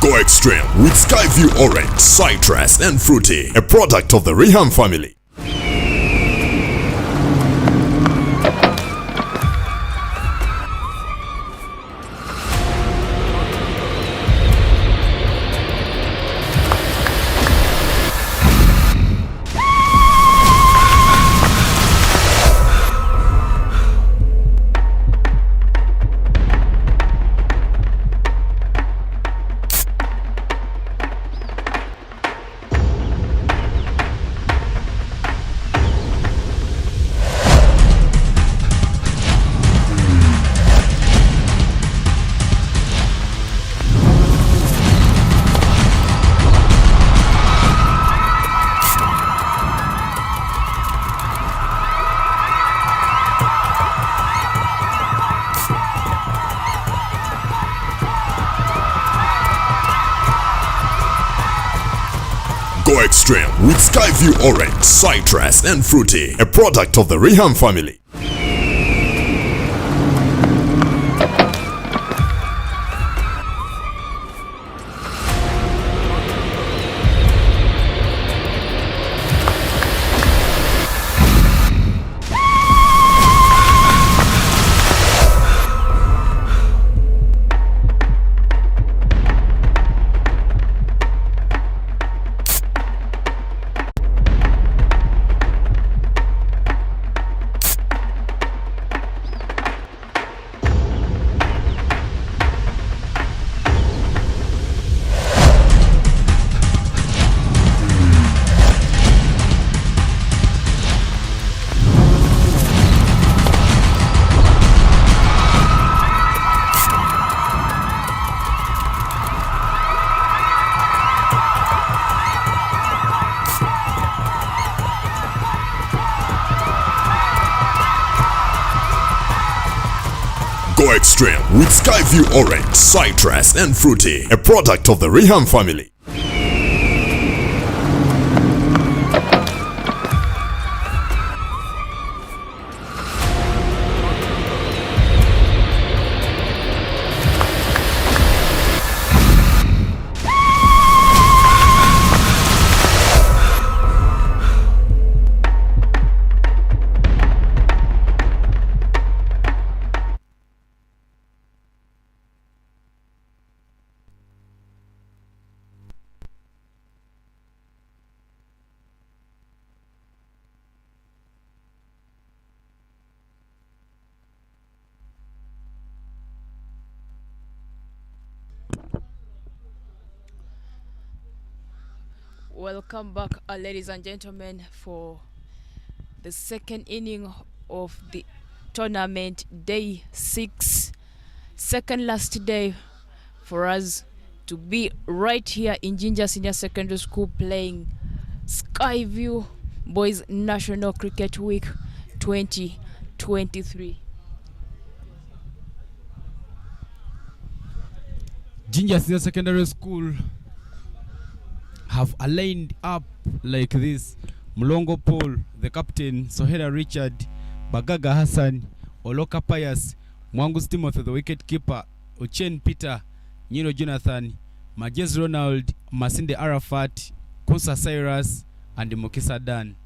Go extreme with Skyview Orange, Citrus and Fruity, a product of the Reham family. Go extreme with Skyview Orange, Citrus and Fruity, a product of the Reham family. Go extreme with Skyview Orange, Citrus and Fruity, a product of the Reham family. Welcome back, ladies and gentlemen, for the second inning of the tournament, day 6, second last day for us to be right here in Jinja Senior Secondary School playing Skyview Boys National Cricket Week 2023. Jinja Senior Secondary School have aligned up like this: Mulongo Paul, the captain; Sohera Richard; Bagaga Hassan; Oloka Pius; Mwangus Timothy, the wicket-keeper; Ochen Peter; Nino Jonathan; Majez Ronald; Masinde Arafat; Kusa Cyrus; and Mokisa Dan.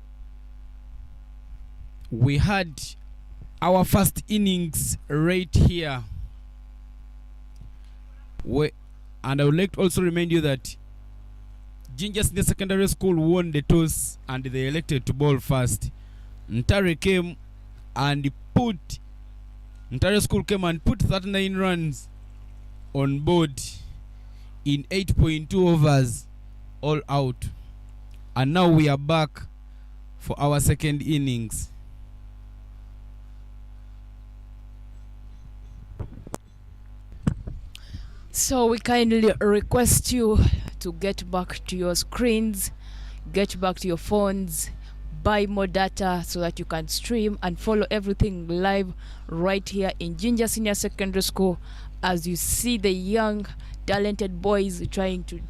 We had our first innings right here. And I would like to also remind you that Jinja Senior Secondary School won the toss and they elected to bowl first. Ntale came and put 39 runs on board in 8.2 overs, all out. And now we are back for our second innings. So we kindly request you to get back to your screens, get back to your phones, buy more data so that you can stream and follow everything live right here in Jinja Senior Secondary School, as you see the young talented boys trying to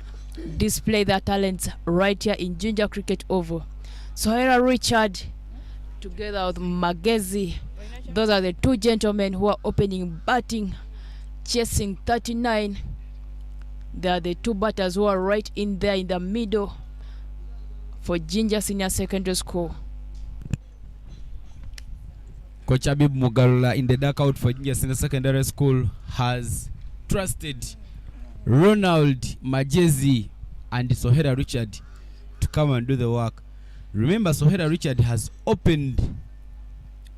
display their talents right here in Jinja Cricket Oval. Sohera Richard together with Magezi, those are the two gentlemen who are opening batting, chasing 39. They are the two batters who are right in there in the middle for Jinja Senior Secondary School. Coach Abib Mugarula in the dugout for Jinja Senior Secondary School has trusted Ronald, Majezi, and Sohera Richard to come and do the work. Remember, Sohera Richard has opened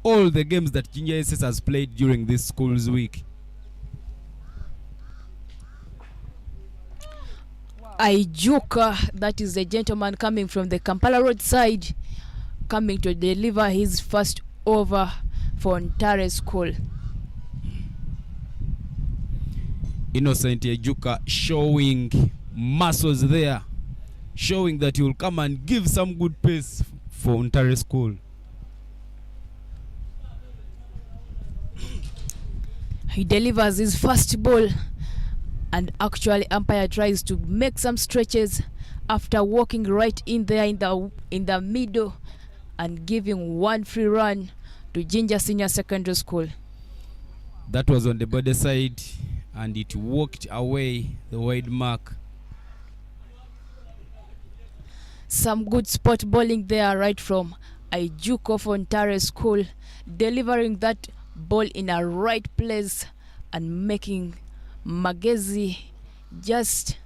all the games that Jinja SS has played during this school's week. Ijuka, that is the gentleman coming from the Kampala Road side, coming to deliver his first over for Ntale School. Innocent Ijuka showing muscles there, showing that he will come and give some good pace for Ntale School. He delivers his first ball, and actually umpire tries to make some stretches after walking right in there in the middle and giving one free run to Jinja Senior Secondary School. That was on the body side and it walked away the wide mark. Some good spot bowling there right from Ijuko for Ntale School, delivering that ball in a right place and making Magezi just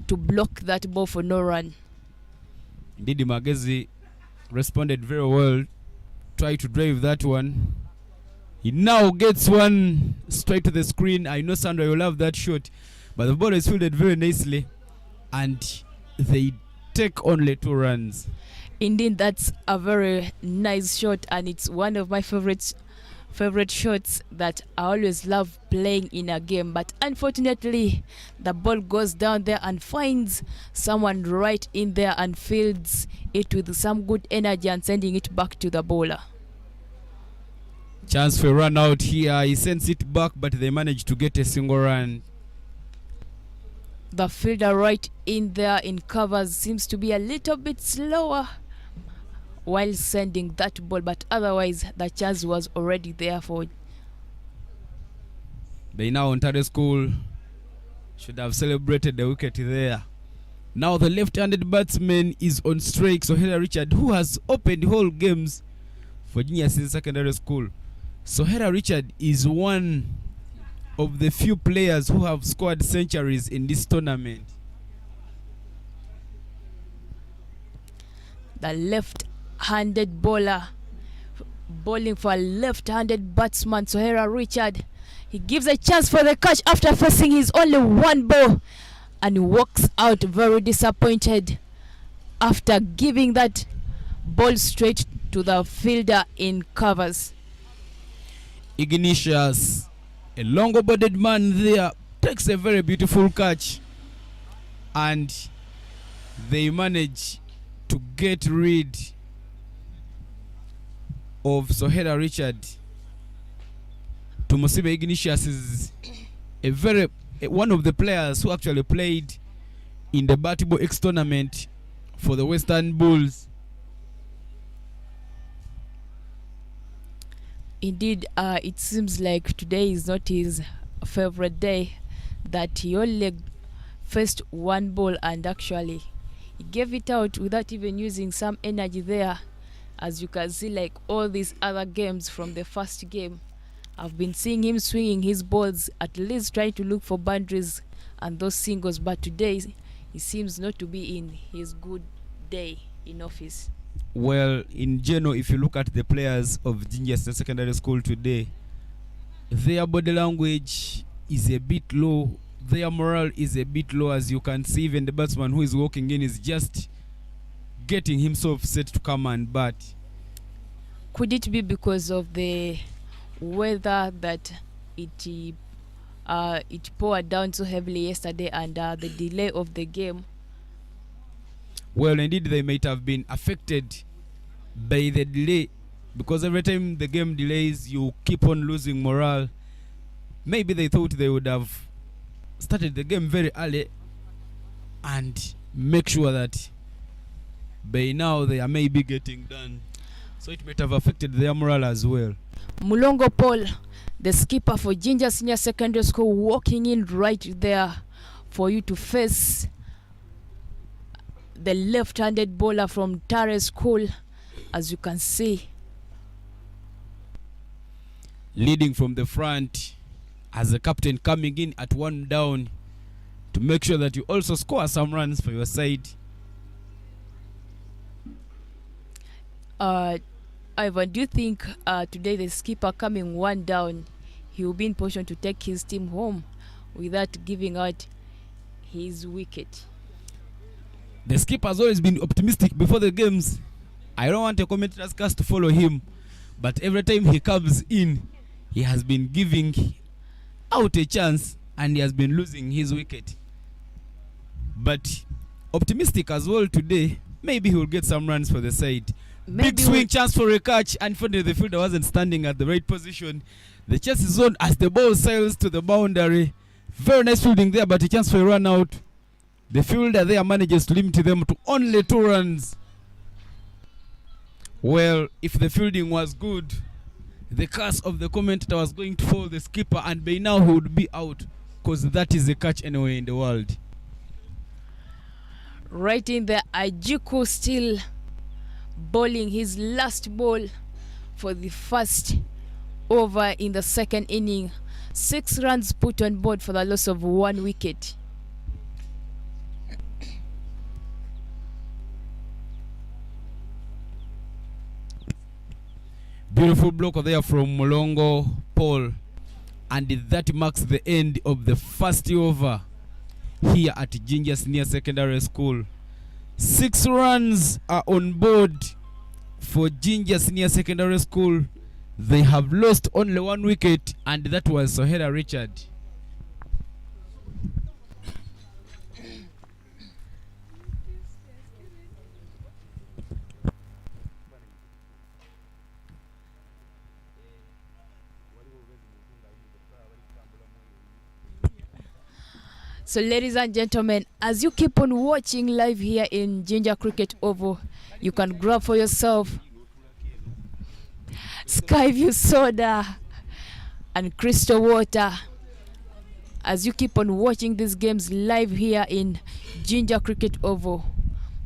to block that ball for no run. Indeed, Magezi responded very well, tried to drive that one. He now gets one straight to the screen. I know Sandra will love that shot, but the ball is fielded very nicely and they take only 2 runs. Indeed, that's a very nice shot, and it's one of my favorite shots that I always love playing in a game. But unfortunately, the ball goes down there and finds someone right in there and fields it with some good energy and sending it back to the bowler. Chance for a run out here. He sends it back, but they manage to get a single run. The fielder right in there in covers seems to be a little bit slower while sending that ball, but otherwise the chance was already there for. They now Ntale School should have celebrated the wicket there. Now the left-handed batsman is on strike, Sohera Richard, who has opened whole games for Junior Senior Secondary School. Sohera Richard is one of the few players who have scored centuries in this tournament. The left-handed bowler bowling for a left-handed batsman, Sohera Richard. He gives a chance for the catch after facing his only one ball, and walks out very disappointed after giving that ball straight to the fielder in covers. Ignatius, a longer-bodied man there, takes a very beautiful catch, and they manage to get rid of Sohera Richard. Tumosibe Ignatius is one of the players who actually played in the Batibo X tournament for the Western Bulls. Indeed, it seems like today is not his favorite day, that he only faced one ball and actually he gave it out without even using some energy there. As you can see, like all these other games from the first game, I've been seeing him swinging his balls, at least trying to look for boundaries and those singles, but today he seems not to be in his good day in office. Well, in general, if you look at the players of Jinja Secondary School today, their body language is a bit low, their morale is a bit low. As you can see, even the batsman who is walking in is just getting himself set to come and bat. Could it be because of the weather that it poured down so heavily yesterday and the delay of the game? Well, indeed, they might have been affected by the delay, because every time the game delays, you keep on losing morale. Maybe they thought they would have started the game very early and make sure that by now they are maybe getting done. So it might have affected their morale as well. Mulongo Paul, the skipper for Jinja Senior Secondary School, walking in right there for you to face the left-handed bowler from Ntale School, as you can see. Leading from the front as the captain, coming in at one down to make sure that you also score some runs for your side. Ivan, do you think today the skipper coming one down, he will be in position to take his team home without giving out his wicket? The skipper has always been optimistic before the games. I don't want a commentator's cast to follow him, but every time he comes in, he has been giving out a chance and he has been losing his wicket. But optimistic as well today, maybe he will get some runs for the side. Maybe big swing chance for a catch. Unfortunately, the fielder wasn't standing at the right position. The chase is on as the ball sails to the boundary. Very nice fielding there, but a chance for a run out. The fielder there manages to limit them to only 2 runs. Well, if the fielding was good, the curse of the commentator was going to fall the skipper, and by now he would be out, because that is the catch anywhere in the world. Right in there, Ajiku still bowling his last ball for the first over in the second inning. 6 runs put on board for the loss of 1 wicket. Beautiful block there from Mulongo Paul, and that marks the end of the first over here at Jinja Senior Secondary School. 6 runs are on board for Jinja Senior Secondary School. They have lost only 1 wicket, and that was Sohera Richard. So ladies and gentlemen, as you keep on watching live here in Jinja Cricket Oval, you can grab for yourself Skyview soda and crystal water as you keep on watching these games live here in Jinja Cricket Oval.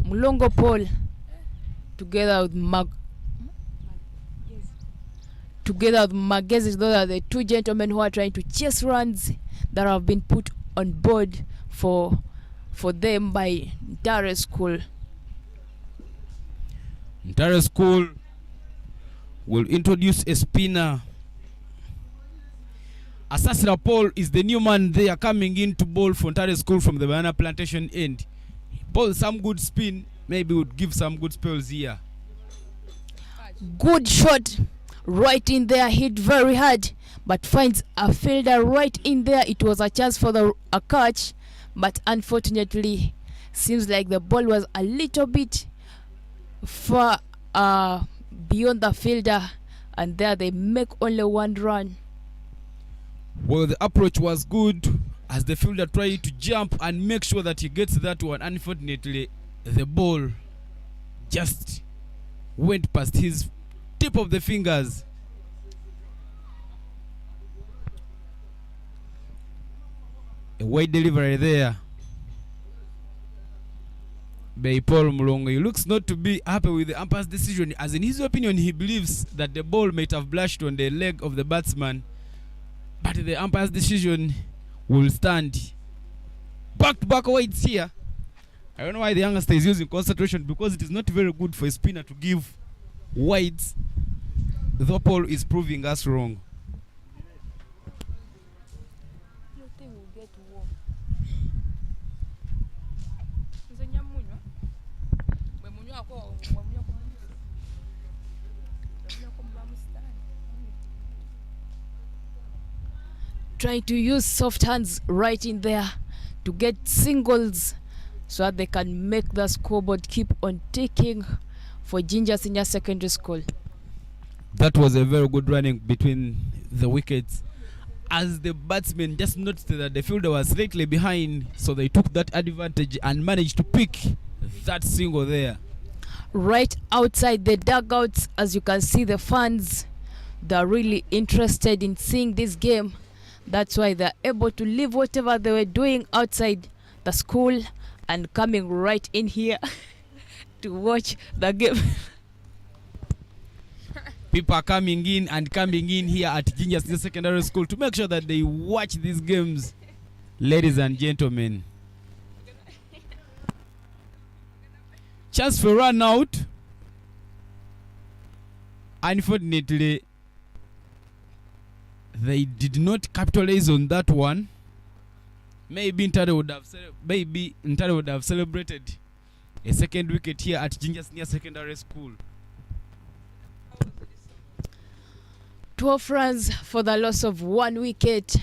Mulongo Paul together with Magezi, those are the 2 gentlemen who are trying to chase runs that have been put on board for them by Ntale School. Ntale School will introduce a spinner Asasira Paul is the new man there coming in to bowl for Ntale School from the banana plantation end. Paul, some good spin, maybe would give some good spells here. Good shot right in there, hit very hard, but finds a fielder right in there. It was a chance for a catch, but unfortunately seems like the ball was a little bit far beyond the fielder, and there they make only one run. Well, the approach was good as the fielder tried to jump and make sure that he gets that one. Unfortunately, the ball just went past his tip of the fingers. A wide delivery there by Paul Mulongo. He looks not to be happy with the umpire's decision, as in his opinion he believes that the ball might have blashed on the leg of the batsman, but the umpire's decision will stand. Back-to-back wides here. I don't know why the youngster is using concentration, because it is not very good for a spinner to give wides, though Paul is proving us wrong. Trying to use soft hands right in there to get singles so that they can make the scoreboard keep on ticking for Jinja Senior Secondary School. That was a very good running between the wickets, as the batsmen just noticed that the fielder was slightly behind, so they took that advantage and managed to pick that single there. Right outside the dugouts, as you can see, the fans, they're really interested in seeing this game. That's why they're able to leave whatever they were doing outside the school and coming right in here to watch the game. People are coming in here at Jinja Senior Secondary School to make sure that they watch these games, ladies and gentlemen. Chance for run out. Unfortunately, they did not capitalize on that one. Maybe Ntale would have celebrated a second wicket here at Jinja Senior Secondary School. 12 runs for the loss of 1 wicket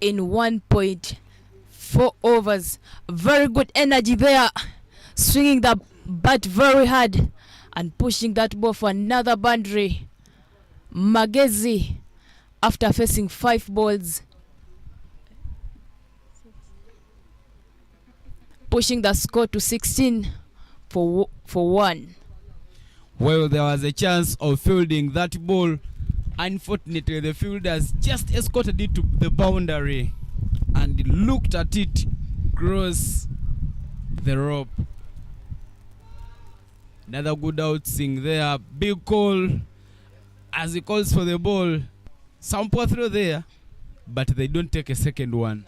in 1.4 overs. Very good energy there, swinging the bat very hard and pushing that ball for another boundary. Magezi, after facing 5 balls, pushing the score to 16 for 1. Well, there was a chance of fielding that ball. Unfortunately, the fielders just escorted it to the boundary and looked at it cross the rope. Another good outswing there. Big call as he calls for the ball. Some poor throw there, but they don't take a second one.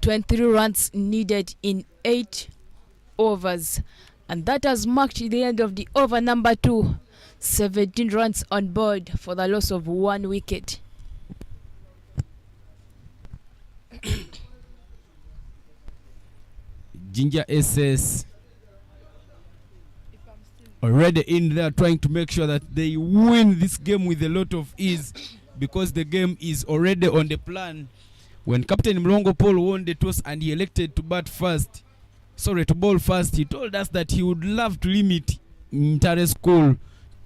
23 runs needed in 8 overs, and that has marked the end of the over number 2. 17 runs on board for the loss of 1 wicket. Jinja SS already in there trying to make sure that they win this game with a lot of ease, because the game is already on the plan. When Captain Mlongo Paul won the toss and he elected to bowl first, he told us that he would love to limit Ntale School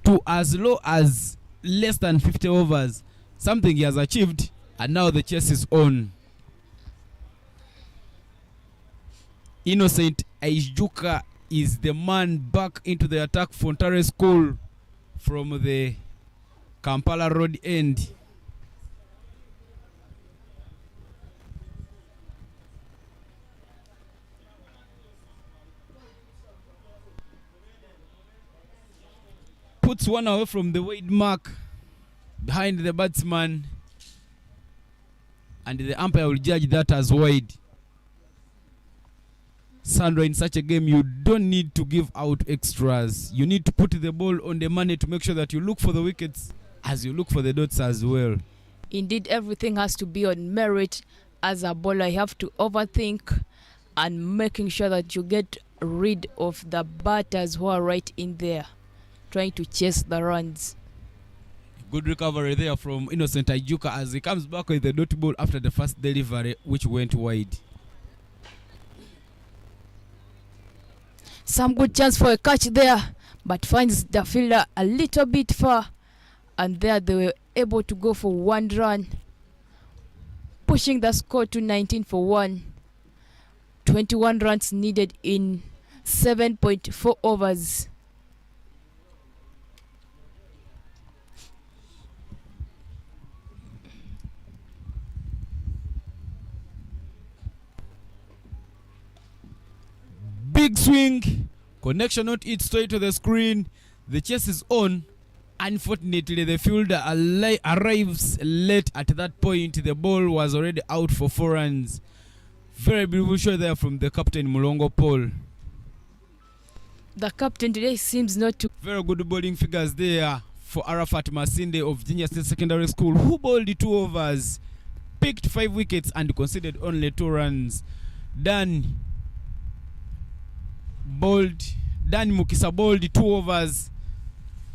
to as low as less than 50 overs, something he has achieved, and now the chase is on. Innocent Aisjuka is the man back into the attack for Ntale School from the Kampala Road end. Puts one away from the wide mark behind the batsman, and the umpire will judge that as wide. Sandra, in such a game, you don't need to give out extras. You need to put the ball on the money to make sure that you look for the wickets as you look for the dots as well. Indeed, everything has to be on merit. As a bowler, you have to overthink and making sure that you get rid of the batters who are right in there, trying to chase the runs. Good recovery there from Innocent Ajuka as he comes back with the dot ball after the first delivery, which went wide. Some good chance for a catch there, but finds the fielder a little bit far, and there they were able to go for 1 run, pushing the score to 19 for 1. 21 runs needed in 7.4 overs. Big swing, connection not it straight to the screen. The chase is on. Unfortunately, the fielder arrives late at that point. The ball was already out for 4 runs. Very beautiful shot there from the captain, Mulongo Paul. The captain today seems not to... Very good bowling figures there for Arafat Masinde of Jinja State Secondary School, who bowled 2 overs, picked 5 wickets and conceded only 2 runs. Dan Mukisa bowled 2 overs,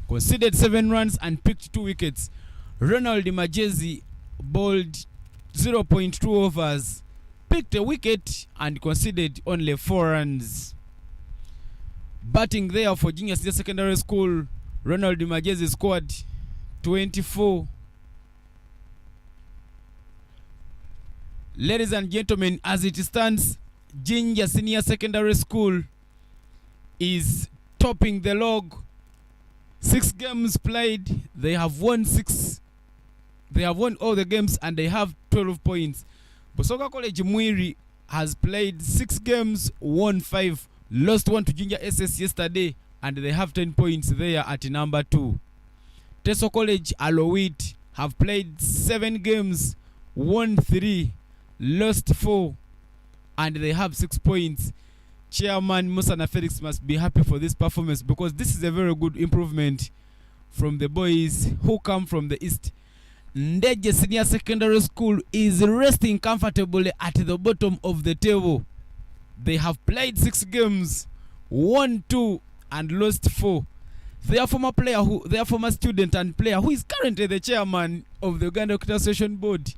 conceded 7 runs and picked 2 wickets. Ronald Majezi bowled 0.2 overs, picked a wicket and conceded only 4 runs. Batting there for Junior State Secondary School, Ronald Majezi scored 24. Ladies and gentlemen, as it stands, Jinja Senior Secondary School is topping the log. 6 games played. They have won 6. They have won all the games and they have 12 points. Busoga College Mwiri has played 6 games, won 5, lost 1 to Jinja SS yesterday, and they have 10 points there at number 2. Teso College Alowit have played 7 games, won 3, lost 4, and they have 6 points. Chairman Musana Felix must be happy for this performance because this is a very good improvement from the boys who come from the east. Ndeje Senior Secondary School is resting comfortably at the bottom of the table. They have played 6 games, won 2 and lost 4. Their former student and player who is currently the chairman of the Uganda Cricket Association Board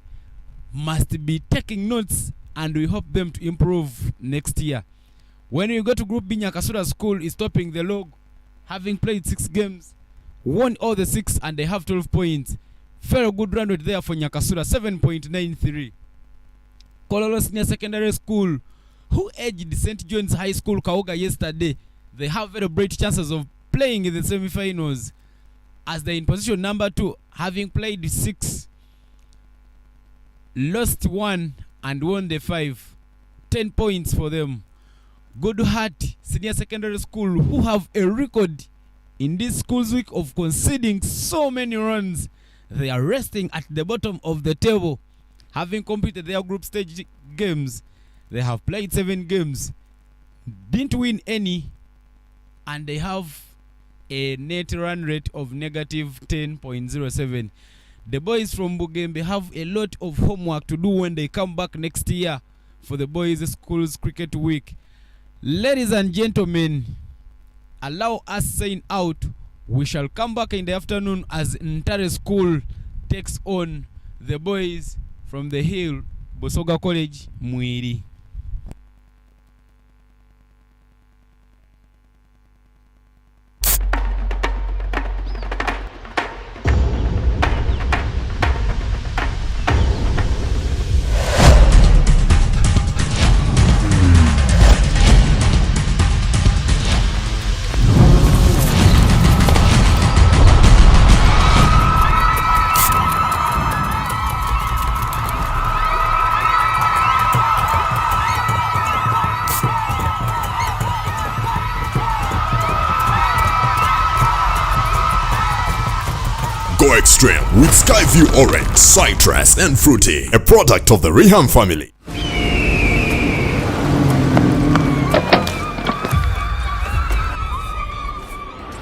must be taking notes, and we hope them to improve next year. When you go to Group B, Nyakasura School is topping the log, having played 6 games, won all the 6, and they have 12 points. Very good run rate there for Nyakasura, 7.93. Kololo Senior Secondary School, who edged St. John's High School Kaoga yesterday, they have very bright chances of playing in the semi-finals as they're in position number 2, having played 6, lost 1, and won the 5. 10 points for them. Good Heart Senior Secondary School, who have a record in this school's week of conceding so many runs, they are resting at the bottom of the table, having completed their group stage games. They have played 7 games, didn't win any, and they have a net run rate of negative 10.07. The boys from Bugembe have a lot of homework to do when they come back next year for the boys' schools cricket week. Ladies and gentlemen, allow us sign out. We shall come back in the afternoon as Ntale School takes on the boys from the hill, Busoga College, Mwiri. Go extreme with Skyview Orange, Citrus and Fruity, a product of the Reham family.